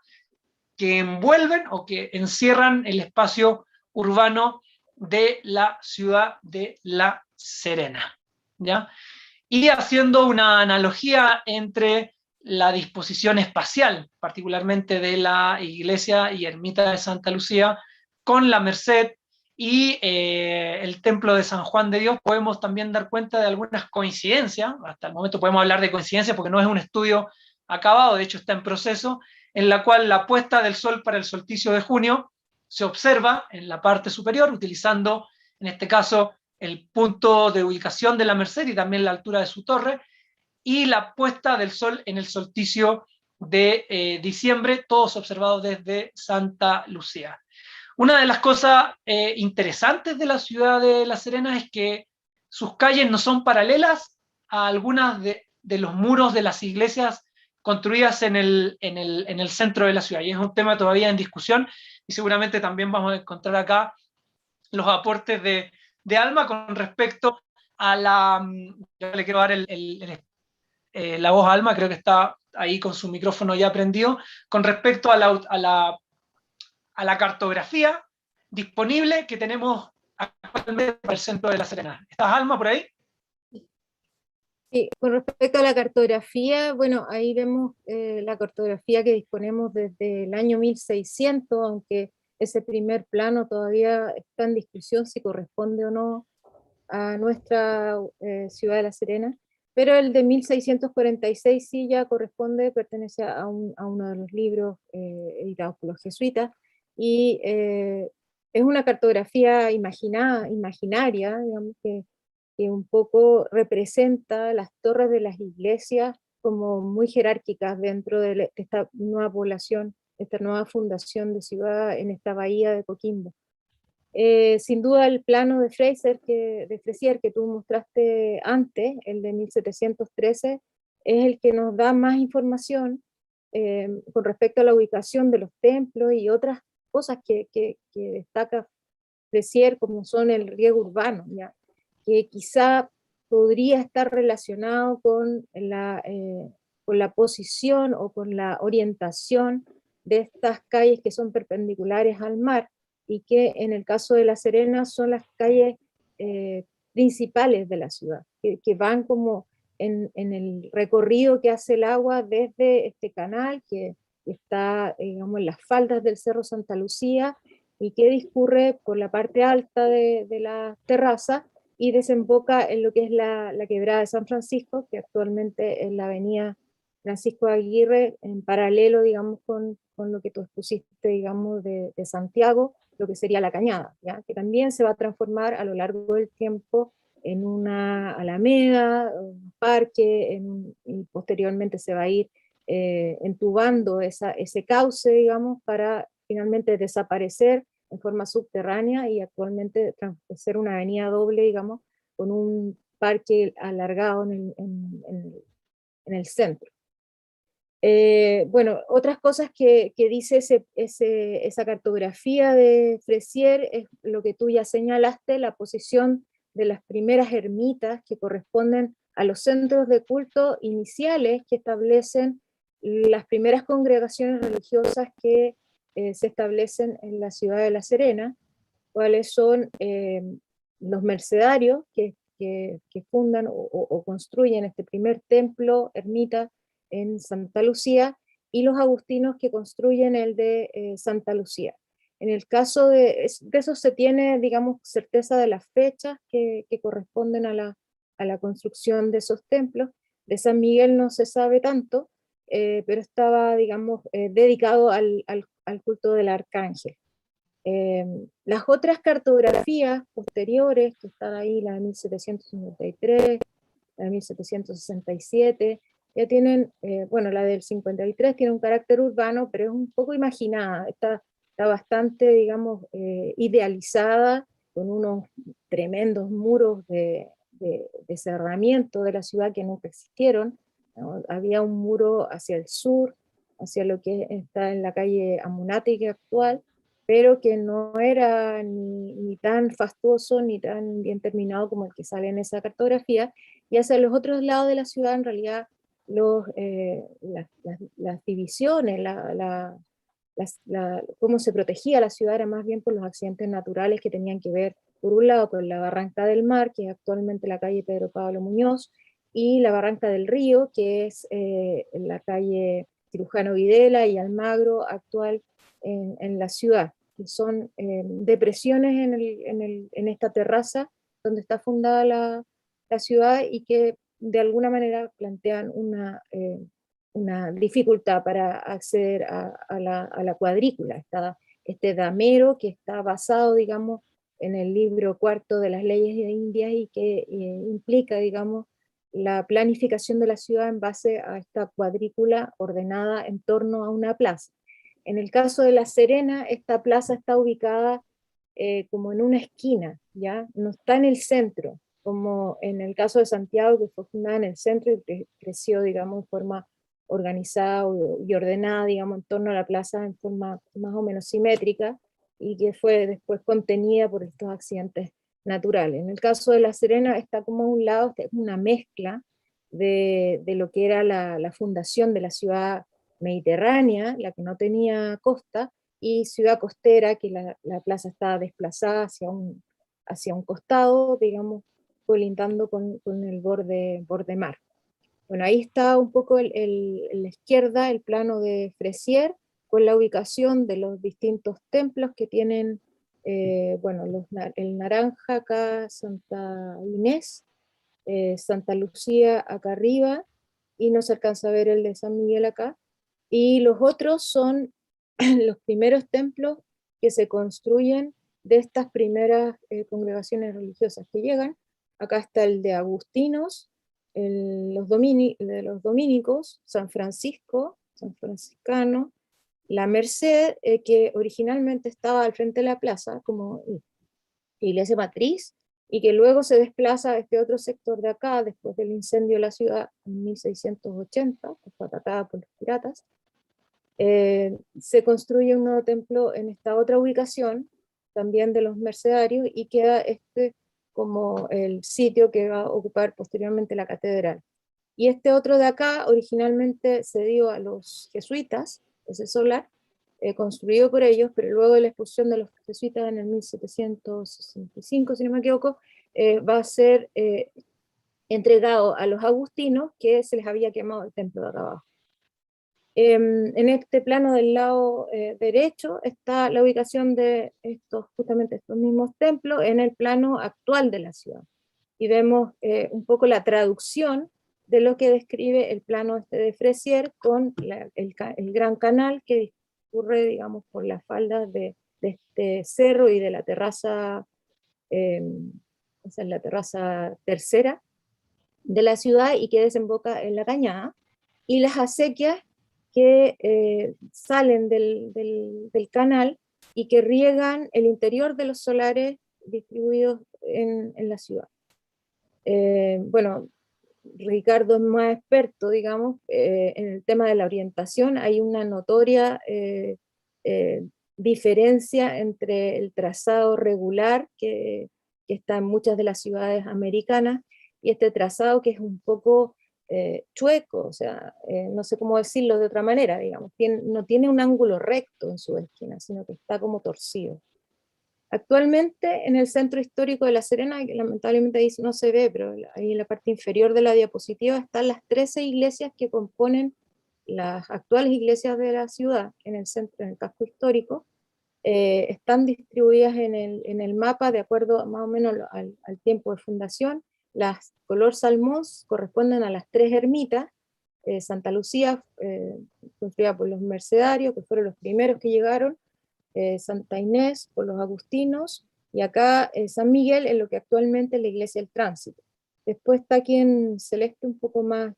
que envuelven o que encierran el espacio urbano de la ciudad de La Serena, ¿ya? Y haciendo una analogía entre la disposición espacial, particularmente de la iglesia y ermita de Santa Lucía, con la Merced y el templo de San Juan de Dios, podemos también dar cuenta de algunas coincidencias. Hasta el momento podemos hablar de coincidencias porque no es un estudio acabado, de hecho está en proceso, en la cual la puesta del sol para el solsticio de junio se observa en la parte superior, utilizando en este caso el punto de ubicación de la Merced y también la altura de su torre, y la puesta del sol en el solsticio de diciembre, todos observados desde Santa Lucía. Una de las cosas interesantes de la ciudad de La Serena es que sus calles no son paralelas a algunas de los muros de las iglesias construidas en el centro de la ciudad, y es un tema todavía en discusión, y seguramente también vamos a encontrar acá los aportes de Alma con respecto a yo le quiero dar la voz a Alma, creo que está ahí con su micrófono ya prendido, con respecto a la cartografía disponible que tenemos actualmente para el centro de La Serena. ¿Estás, Alma, por ahí? Sí, con respecto a la cartografía, bueno, ahí vemos la cartografía que disponemos desde el año 1600, aunque ese primer plano todavía está en discusión si corresponde o no a nuestra ciudad de La Serena, pero el de 1646 sí ya corresponde, pertenece a uno de los libros editados por los jesuitas, y es una cartografía imaginaria, digamos, que un poco representa las torres de las iglesias como muy jerárquicas dentro de esta nueva población, esta nueva fundación de ciudad en esta bahía de Coquimbo. Sin duda el plano de Fraser, de Fresier, que tú mostraste antes, el de 1713, es el que nos da más información con respecto a la ubicación de los templos y otras cosas que destaca Fresier, como son el riego urbano, ¿ya? Que quizá podría estar relacionado con la posición o con la orientación de estas calles que son perpendiculares al mar, y que en el caso de La Serena son las calles principales de la ciudad, que van como en el recorrido que hace el agua desde este canal que está, digamos, en las faldas del Cerro Santa Lucía y que discurre por la parte alta de la terraza y desemboca en lo que es la quebrada de San Francisco, que actualmente es la avenida Francisco Aguirre, en paralelo, digamos, con lo que tú expusiste, digamos, de Santiago, lo que sería la Cañada, ¿ya? Que también se va a transformar a lo largo del tiempo en una alameda, un parque, y posteriormente se va a ir entubando ese cauce, digamos, para finalmente desaparecer en forma subterránea y actualmente ser una avenida doble, digamos, con un parque alargado en el centro. Bueno, otras cosas que dice esa cartografía de Fresier es lo que tú ya señalaste, la posición de las primeras ermitas que corresponden a los centros de culto iniciales que establecen las primeras congregaciones religiosas que se establecen en la ciudad de La Serena, cuáles son los mercedarios que fundan o construyen este primer templo, ermita, en Santa Lucía, y los agustinos que construyen el de Santa Lucía. En el caso de eso se tiene, digamos, certeza de las fechas que corresponden a la construcción de esos templos. De San Miguel no se sabe tanto, pero estaba, digamos, dedicado al culto del arcángel. Las otras cartografías posteriores, que están ahí, la de 1753, la de 1767, ya tienen, bueno, la del 53 tiene un carácter urbano, pero es un poco imaginada, está bastante, digamos, idealizada, con unos tremendos muros de cerramiento de la ciudad que nunca existieron, ¿no? Había un muro hacia el sur, hacia lo que está en la calle Amunátegui actual, pero que no era ni tan fastuoso ni tan bien terminado como el que sale en esa cartografía, y hacia los otros lados de la ciudad en realidad las divisiones, cómo se protegía la ciudad era más bien por los accidentes naturales que tenían que ver, por un lado, con la Barranca del Mar, que es actualmente la calle Pedro Pablo Muñoz, y la Barranca del Río, que es la calle Cirujano Videla y Almagro actual en la ciudad, que son depresiones en esta terraza donde está fundada la ciudad y que de alguna manera plantean una dificultad para acceder a la cuadrícula. Está este damero que está basado, digamos, en el libro cuarto de las leyes de Indias y que implica, digamos, la planificación de la ciudad en base a esta cuadrícula ordenada en torno a una plaza. En el caso de La Serena, esta plaza está ubicada como en una esquina, ¿ya? No está en el centro, como en el caso de Santiago, que fue fundada en el centro y que creció, digamos, de forma organizada y ordenada, digamos, en torno a la plaza en forma más o menos simétrica, y que fue después contenida por estos accidentes naturales. En el caso de La Serena está como a un lado, es una mezcla de lo que era la fundación de la ciudad mediterránea, la que no tenía costa, y ciudad costera, que la plaza estaba desplazada hacia un costado, digamos, colindando con el borde mar. Bueno, ahí está un poco en la izquierda el plano de Fresier, con la ubicación de los distintos templos que tienen, bueno, el Naranja acá, Santa Inés, Santa Lucía acá arriba, y no se alcanza a ver el de San Miguel acá, y los otros son los primeros templos que se construyen de estas primeras congregaciones religiosas que llegan. Acá está el de Agustinos, de los dominicos, San Francisco, San Franciscano, la Merced, que originalmente estaba al frente de la plaza como iglesia matriz, y que luego se desplaza a este otro sector de acá, después del incendio de la ciudad en 1680, que fue atacada por los piratas. Se construye un nuevo templo en esta otra ubicación, también de los mercedarios, y queda este como el sitio que va a ocupar posteriormente la catedral. Y este otro de acá originalmente se dio a los jesuitas, ese solar, construido por ellos, pero luego de la expulsión de los jesuitas en el 1765, si no me equivoco, va a ser entregado a los agustinos, que se les había quemado el templo de acá abajo. En este plano del lado derecho está la ubicación de justamente estos mismos templos en el plano actual de la ciudad. Y vemos un poco la traducción de lo que describe el plano este de Fresier con el gran canal que discurre, digamos, por las faldas de este cerro y de la terraza, esa es la terraza tercera de la ciudad y que desemboca en la cañada, y las acequias que salen del canal y que riegan el interior de los solares distribuidos en la ciudad. Bueno, Ricardo es más experto, digamos, en el tema de la orientación. Hay una notoria diferencia entre el trazado regular que está en muchas de las ciudades americanas y este trazado que es un poco chueco, o sea, no sé cómo decirlo de otra manera, digamos, no tiene un ángulo recto en su esquina, sino que está como torcido. Actualmente en el centro histórico de La Serena, que lamentablemente ahí no se ve, pero ahí en la parte inferior de la diapositiva están las 13 iglesias que componen las actuales iglesias de la ciudad en el centro, en el casco histórico. Están distribuidas en el mapa de acuerdo más o menos al tiempo de fundación. Las color salmón corresponden a las 3 ermitas. Santa Lucía, construida por los mercedarios, que fueron los primeros que llegaron. Santa Inés por los agustinos, y acá San Miguel en lo que actualmente es la iglesia del Tránsito. Después está aquí en celeste un poco más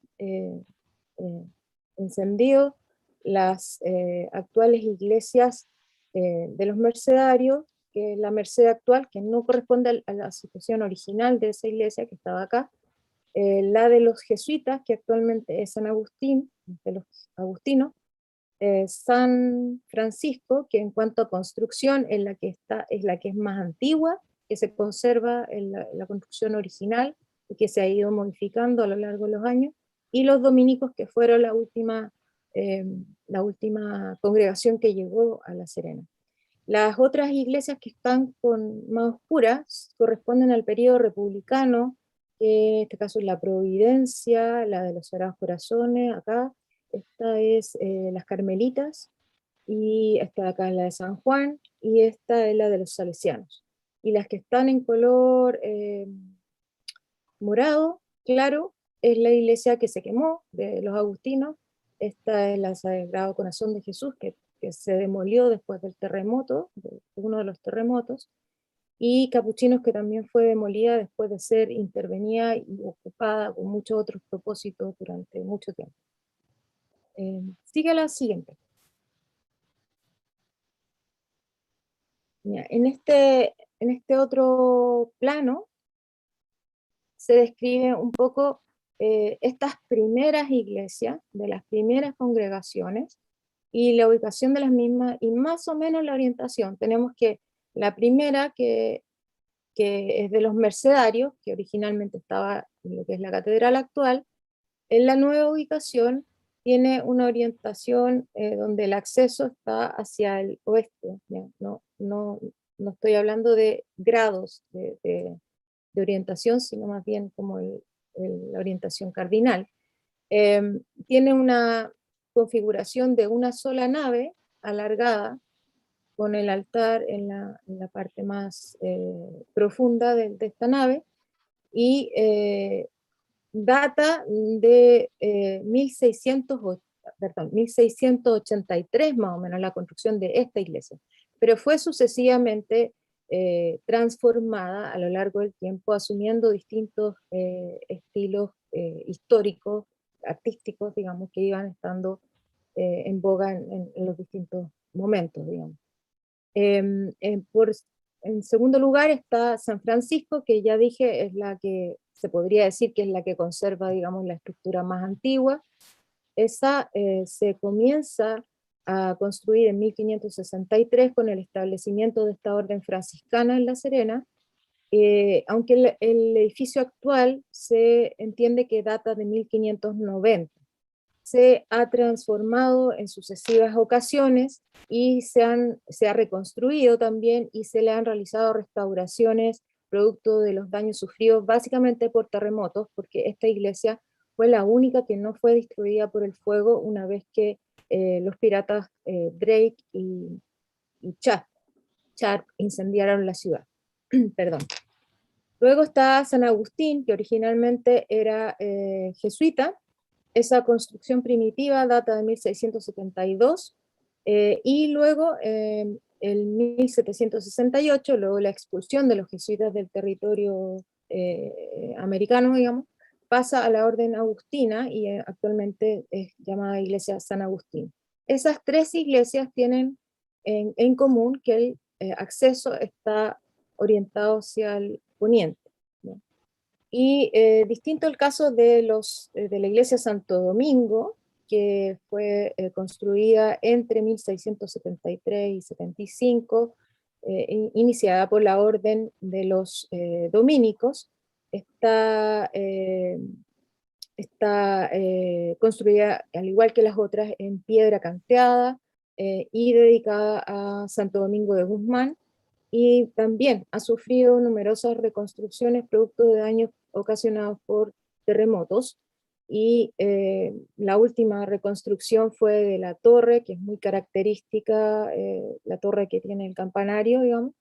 encendido las actuales iglesias de los mercedarios, que es la Merced actual, que no corresponde a la situación original de esa iglesia que estaba acá, la de los jesuitas, que actualmente es San Agustín, de los agustinos, San Francisco, que en cuanto a construcción es la que es más antigua, que se conserva en la construcción original y que se ha ido modificando a lo largo de los años, y los dominicos, que fueron la última congregación que llegó a La Serena. Las otras iglesias que están más oscuras corresponden al periodo republicano, que en este caso es la Providencia, la de los Sagrados Corazones, acá. Esta es las Carmelitas, y esta de acá es la de San Juan, y esta es la de los Salesianos. Y las que están en color morado, claro, es la iglesia que se quemó, de los agustinos. Esta es la Sagrado Corazón de Jesús, que se demolió después del terremoto, de uno de los terremotos, y Capuchinos, que también fue demolida después de ser intervenida y ocupada con muchos otros propósitos durante mucho tiempo. Sigue la siguiente. Mira, en este otro plano se describe un poco estas primeras iglesias, de las primeras congregaciones, y la ubicación de las mismas, y más o menos la orientación. Tenemos que la primera, que es de los mercedarios, que originalmente estaba en lo que es la catedral actual, en la nueva ubicación tiene una orientación donde el acceso está hacia el oeste. ¿Ya? No estoy hablando de grados de orientación, sino más bien como la orientación cardinal. Tiene una configuración de una sola nave alargada, con el altar en la parte más profunda de esta nave, y data de 1683 más o menos la construcción de esta iglesia, pero fue sucesivamente transformada a lo largo del tiempo, asumiendo distintos estilos históricos, artísticos, digamos, que iban estando en boga en los distintos momentos, digamos. Por en segundo lugar está San Francisco, que ya dije es la que se podría decir que es la que conserva, digamos, la estructura más antigua. Esa se comienza a construir en 1563 con el establecimiento de esta orden franciscana en La Serena, aunque el edificio actual se entiende que data de 1590. Se ha transformado en sucesivas ocasiones y se ha reconstruido también y se le han realizado restauraciones producto de los daños sufridos básicamente por terremotos, porque esta iglesia fue la única que no fue destruida por el fuego una vez que los piratas Drake y Sharp incendiaron la ciudad. Perdón. Luego está San Agustín, que originalmente era jesuita. Esa construcción primitiva data de 1672, y luego en 1768, luego la expulsión de los jesuitas del territorio americano, digamos, pasa a la orden agustina y actualmente es llamada Iglesia San Agustín. Esas tres iglesias tienen en común que el acceso está orientado hacia el poniente, ¿no? Y distinto el caso de la iglesia Santo Domingo, que fue construida entre 1673 y 75, iniciada por la orden de los dominicos. Está construida, al igual que las otras, en piedra canteada y dedicada a Santo Domingo de Guzmán, y también ha sufrido numerosas reconstrucciones producto de daños ocasionados por terremotos, y la última reconstrucción fue de la torre, que es muy característica, la torre que tiene el campanario, digamos,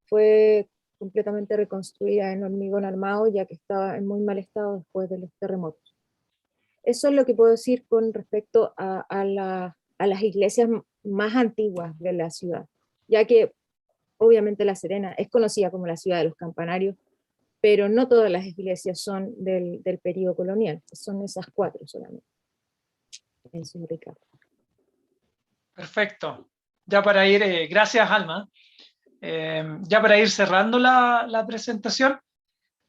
fue completamente reconstruida en hormigón armado, ya que estaba en muy mal estado después de los terremotos. Eso es lo que puedo decir con respecto a las iglesias más antiguas de la ciudad, ya que obviamente La Serena es conocida como la ciudad de los campanarios, pero no todas las iglesias son del periodo colonial, son esas 4 solamente. Eso, Ricardo. Perfecto. Ya para ir, gracias Alma. Ya para ir cerrando la presentación,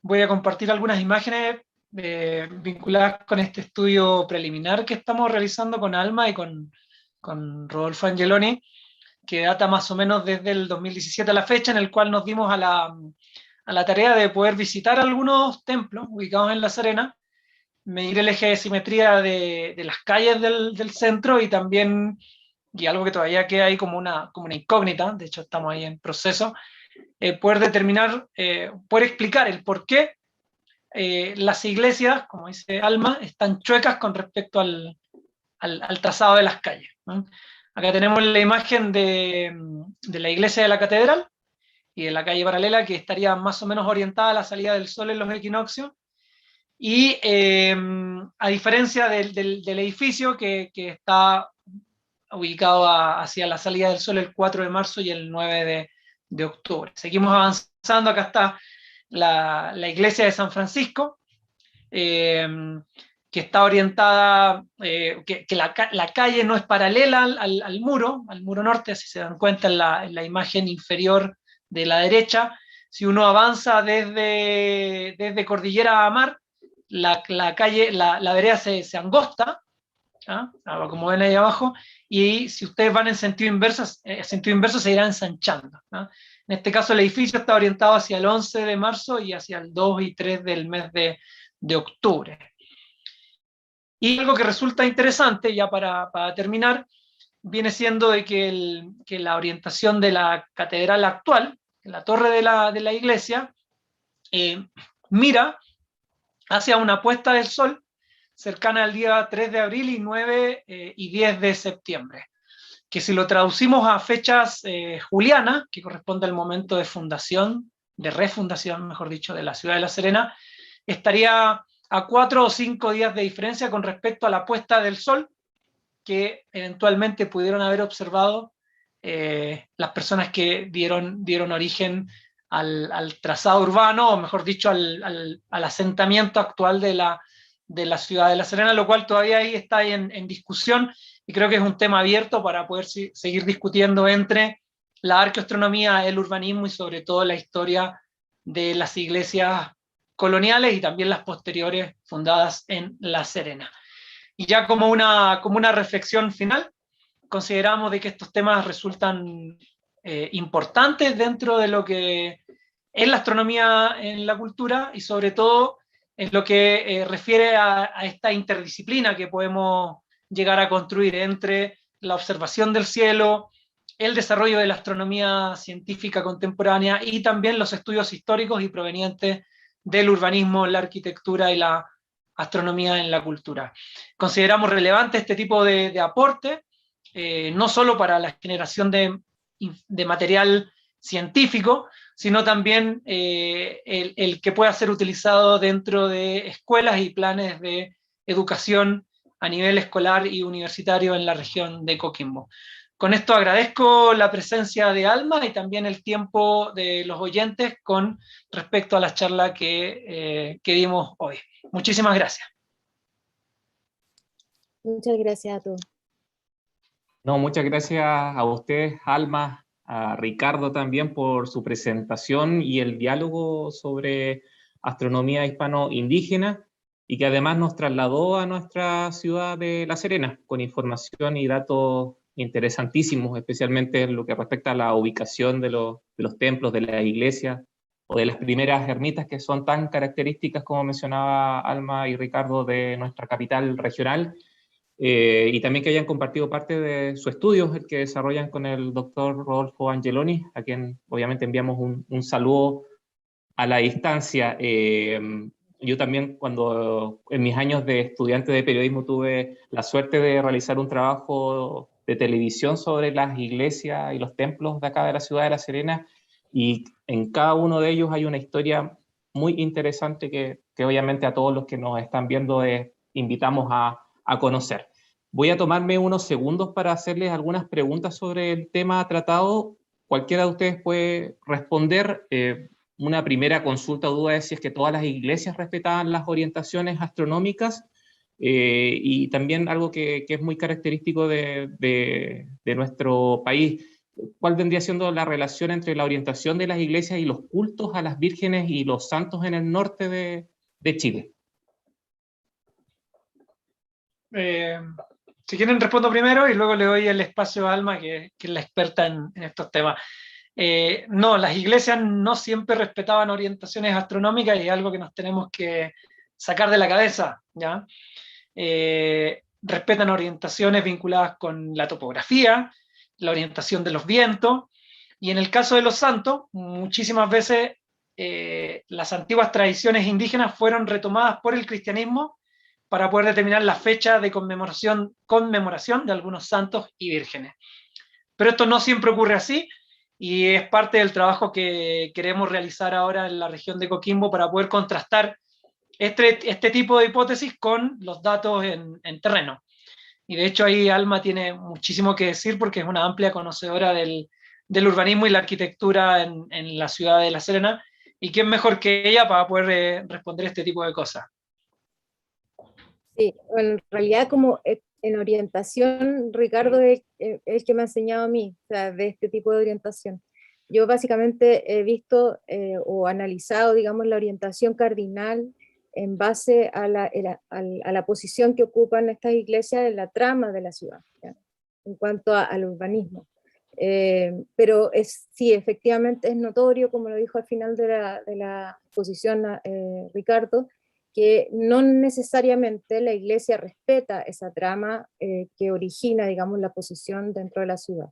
voy a compartir algunas imágenes vinculadas con este estudio preliminar que estamos realizando con Alma y con Rodolfo Angeloni, que data más o menos desde el 2017 a la fecha, en el cual nos dimos a la tarea de poder visitar algunos templos ubicados en La Serena, medir el eje de simetría de las calles del centro, y también, y algo que todavía queda ahí como una incógnita, de hecho estamos ahí en proceso, poder determinar, poder explicar el por qué las iglesias, como dice Alma, están chuecas con respecto al trazado de las calles, ¿no? Acá tenemos la imagen de la iglesia de la catedral y de la calle paralela, que estaría más o menos orientada a la salida del sol en los equinoccios, y a diferencia del edificio que está ubicado hacia la salida del sol el 4 de marzo y el 9 de octubre. Seguimos avanzando, acá está la iglesia de San Francisco, que está orientada, que la calle no es paralela al muro norte, si se dan cuenta en la imagen inferior de la derecha. Si uno avanza desde Cordillera a Mar, la vereda se angosta, ¿ah? Como ven ahí abajo, y si ustedes van en sentido inverso se irá ensanchando, ¿ah? En este caso el edificio está orientado hacia el 11 de marzo y hacia el 2 y 3 del mes de octubre. Y algo que resulta interesante, ya para terminar, viene siendo de que la orientación de la catedral actual, la torre de la iglesia, mira hacia una puesta del sol cercana al día 3 de abril y 9 y 10 de septiembre, que si lo traducimos a fechas julianas, que corresponde al momento de fundación, de refundación, mejor dicho, de la ciudad de La Serena, estaría a 4 o 5 días de diferencia con respecto a la puesta del sol que eventualmente pudieron haber observado las personas que dieron origen al trazado urbano, o mejor dicho, al asentamiento actual de la ciudad de La Serena, lo cual todavía ahí está en discusión, y creo que es un tema abierto para poder seguir discutiendo entre la arqueoastronomía, el urbanismo y sobre todo la historia de las iglesias coloniales y también las posteriores fundadas en La Serena. Y ya como una reflexión final, consideramos de que estos temas resultan importantes dentro de lo que es la astronomía en la cultura y sobre todo en lo que refiere a esta interdisciplina que podemos llegar a construir entre la observación del cielo, el desarrollo de la astronomía científica contemporánea y también los estudios históricos y provenientes del urbanismo, la arquitectura y la astronomía en la cultura. Consideramos relevante este tipo de aporte, no solo para la generación de material científico, sino también el que pueda ser utilizado dentro de escuelas y planes de educación a nivel escolar y universitario en la región de Coquimbo. Con esto agradezco la presencia de Alma y también el tiempo de los oyentes con respecto a la charla que dimos hoy. Muchísimas gracias. Muchas gracias a todos. No, muchas gracias a ustedes, Alma, a Ricardo también por su presentación y el diálogo sobre astronomía hispano-indígena, y que además nos trasladó a nuestra ciudad de La Serena con información y datos interesantísimos, especialmente en lo que respecta a la ubicación de los templos, de las iglesias o de las primeras ermitas que son tan características, como mencionaba Alma y Ricardo, de nuestra capital regional. Y también que hayan compartido parte de su estudio, el que desarrollan con el doctor Rodolfo Angeloni, a quien obviamente enviamos un saludo a la distancia. Yo también, cuando en mis años de estudiante de periodismo tuve la suerte de realizar un trabajo de televisión sobre las iglesias y los templos de acá de la ciudad de La Serena, y en cada uno de ellos hay una historia muy interesante que obviamente a todos los que nos están viendo invitamos a conocer. Voy a tomarme unos segundos para hacerles algunas preguntas sobre el tema tratado. Cualquiera de ustedes puede responder. Una primera consulta o duda es si es que todas las iglesias respetaban las orientaciones astronómicas, y también algo que es muy característico de nuestro país. ¿Cuál vendría siendo la relación entre la orientación de las iglesias y los cultos a las vírgenes y los santos en el norte de Chile? Si quieren respondo primero y luego le doy el espacio a Alma, que es la experta en estos temas. No, las iglesias no siempre respetaban orientaciones astronómicas y es algo que nos tenemos que sacar de la cabeza, ¿ya? Respetan orientaciones vinculadas con la topografía, la orientación de los vientos, y en el caso de los santos, muchísimas veces las antiguas tradiciones indígenas fueron retomadas por el cristianismo para poder determinar la fecha de conmemoración de algunos santos y vírgenes. Pero esto no siempre ocurre así, y es parte del trabajo que queremos realizar ahora en la región de Coquimbo para poder contrastar este tipo de hipótesis con los datos en terreno. Y de hecho ahí Alma tiene muchísimo que decir porque es una amplia conocedora del urbanismo y la arquitectura en la ciudad de La Serena, y quién mejor que ella para poder responder este tipo de cosas. Sí, bueno, en realidad como en orientación, Ricardo es el que me ha enseñado a mí, o sea, de este tipo de orientación. Yo básicamente he visto o analizado, digamos, la orientación cardinal en base a la posición que ocupan estas iglesias en la trama de la ciudad, ¿ya? En cuanto al urbanismo. Pero sí, efectivamente es notorio, como lo dijo al final de la exposición Ricardo, que no necesariamente la iglesia respeta esa trama que origina, digamos, la posición dentro de la ciudad.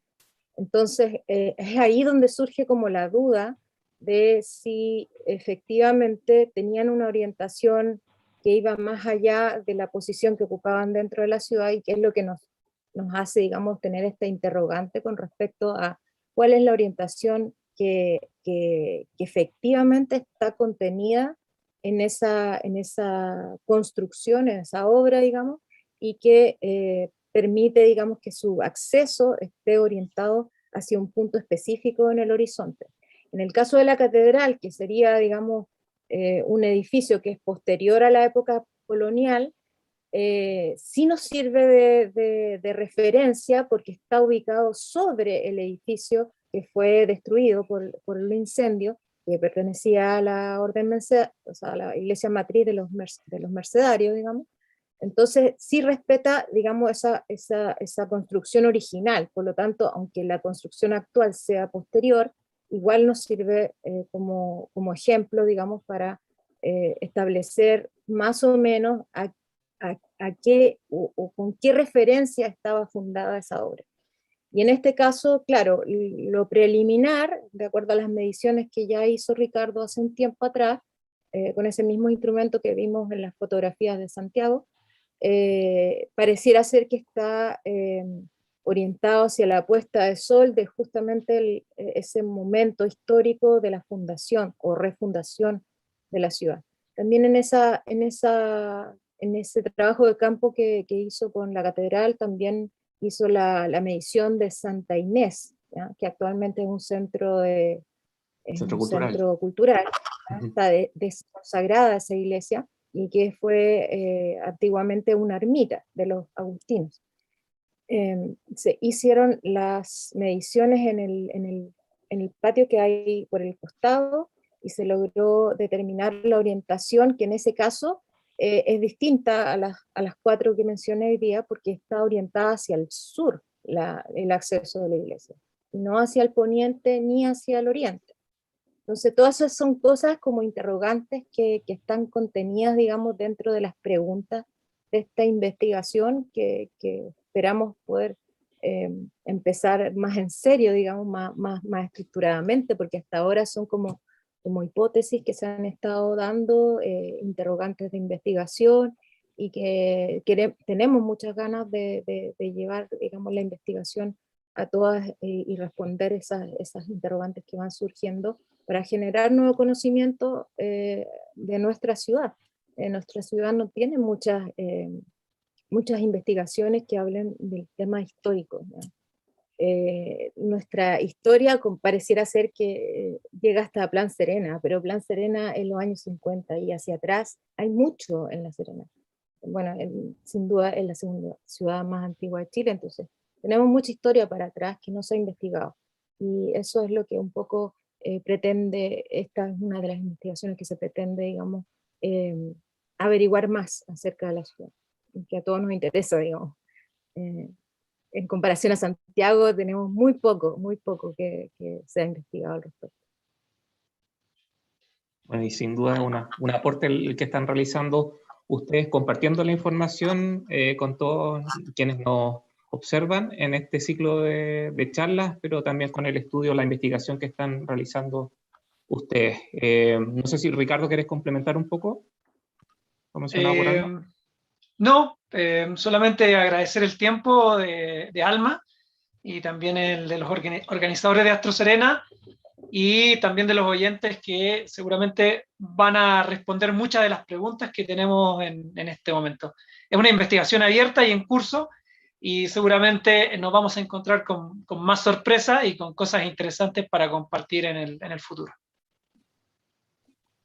Entonces, es ahí donde surge como la duda de si efectivamente tenían una orientación que iba más allá de la posición que ocupaban dentro de la ciudad, y que es lo que nos hace, digamos, tener esta interrogante con respecto a cuál es la orientación que efectivamente está contenida en esa construcción, en esa obra, digamos, y que permite, digamos, que su acceso esté orientado hacia un punto específico en el horizonte. En el caso de la catedral, que sería, digamos, un edificio que es posterior a la época colonial, sí nos sirve de referencia porque está ubicado sobre el edificio que fue destruido por el incendio, que pertenecía a la orden o sea, a la iglesia matriz de los mercedarios, digamos. Entonces sí respeta, digamos, esa construcción original. Por lo tanto, aunque la construcción actual sea posterior, igual nos sirve como ejemplo, digamos, para establecer más o menos a qué o con qué referencia estaba fundada esa obra. Y en este caso, claro, lo preliminar, de acuerdo a las mediciones que ya hizo Ricardo hace un tiempo atrás, con ese mismo instrumento que vimos en las fotografías de Santiago, pareciera ser que está orientado hacia la puesta de sol de justamente ese momento histórico de la fundación o refundación de la ciudad. También en ese trabajo de campo que hizo con la catedral, también hizo la medición de Santa Inés, ¿ya? Que actualmente es un centro cultural, está consagrada esa iglesia, y que fue antiguamente una ermita de los agustinos. Se hicieron las mediciones en el patio que hay por el costado, y se logró determinar la orientación, que en ese caso es distinta a las 4 que mencioné hoy día, porque está orientada hacia el sur el acceso de la iglesia, no hacia el poniente ni hacia el oriente. Entonces todas esas son cosas como interrogantes que están contenidas, digamos, dentro de las preguntas de esta investigación que esperamos poder empezar más en serio, digamos, más estructuradamente, porque hasta ahora son como hipótesis que se han estado dando, interrogantes de investigación, y que tenemos muchas ganas de llevar, digamos, la investigación a todas y responder esas interrogantes que van surgiendo para generar nuevo conocimiento de nuestra ciudad. Nuestra ciudad no tiene muchas investigaciones que hablen del tema histórico, ¿no? Nuestra historia pareciera ser que llega hasta Plan Serena, pero Plan Serena en los años 50 y hacia atrás hay mucho en La Serena. Bueno, sin duda es la segunda ciudad más antigua de Chile, entonces tenemos mucha historia para atrás que no se ha investigado, y eso es lo que un poco pretende, esta es una de las investigaciones que se pretende, digamos, averiguar más acerca de la ciudad, que a todos nos interesa, digamos. En comparación a Santiago tenemos muy poco que se ha investigado al respecto. Bueno, y sin duda un aporte el que están realizando ustedes, compartiendo la información con todos quienes nos observan en este ciclo de charlas, pero también con el estudio, la investigación que están realizando ustedes. No sé si Ricardo, ¿quieres complementar un poco? No, solamente agradecer el tiempo de Alma, y también el de los organizadores de Astro Serena, y también de los oyentes que seguramente van a responder muchas de las preguntas que tenemos en este momento. Es una investigación abierta y en curso, y seguramente nos vamos a encontrar con más sorpresas y con cosas interesantes para compartir en el futuro.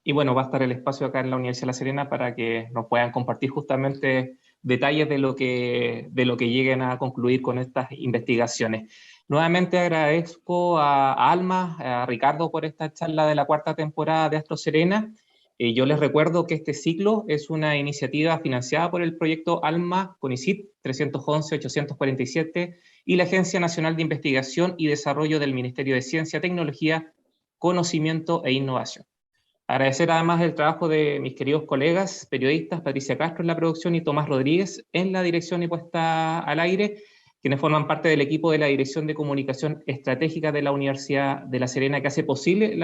Y bueno, va a estar el espacio acá en la Universidad de La Serena para que nos puedan compartir justamente detalles de lo que lleguen a concluir con estas investigaciones. Nuevamente agradezco a Alma, a Ricardo por esta charla de la 4ª temporada de Astro Serena. Yo les recuerdo que este ciclo es una iniciativa financiada por el proyecto ALMA CONICYT 311-847 y la Agencia Nacional de Investigación y Desarrollo del Ministerio de Ciencia, Tecnología, Conocimiento e Innovación. Agradecer además el trabajo de mis queridos colegas periodistas, Patricia Castro en la producción y Tomás Rodríguez en la dirección y puesta al aire, quienes forman parte del equipo de la Dirección de Comunicación Estratégica de la Universidad de La Serena, que hace posible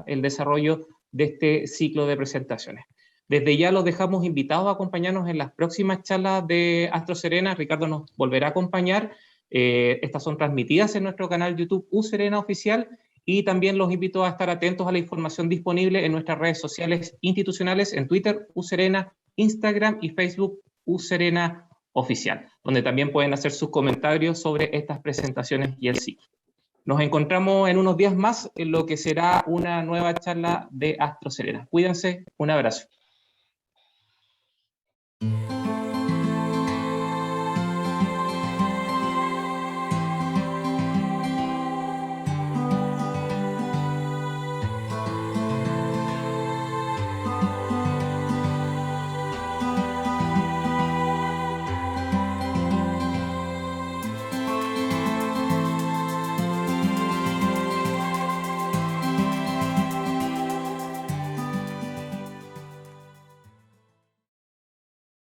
el desarrollo de este ciclo de presentaciones. Desde ya los dejamos invitados a acompañarnos en las próximas charlas de Astro Serena. Ricardo nos volverá a acompañar. Estas son transmitidas en nuestro canal YouTube USerena Oficial, y también los invito a estar atentos a la información disponible en nuestras redes sociales institucionales, en Twitter, USerena, Instagram y Facebook, USerena Oficial, donde también pueden hacer sus comentarios sobre estas presentaciones y el ciclo. Nos encontramos en unos días más en lo que será una nueva charla de Astro Serena. Cuídense, un abrazo.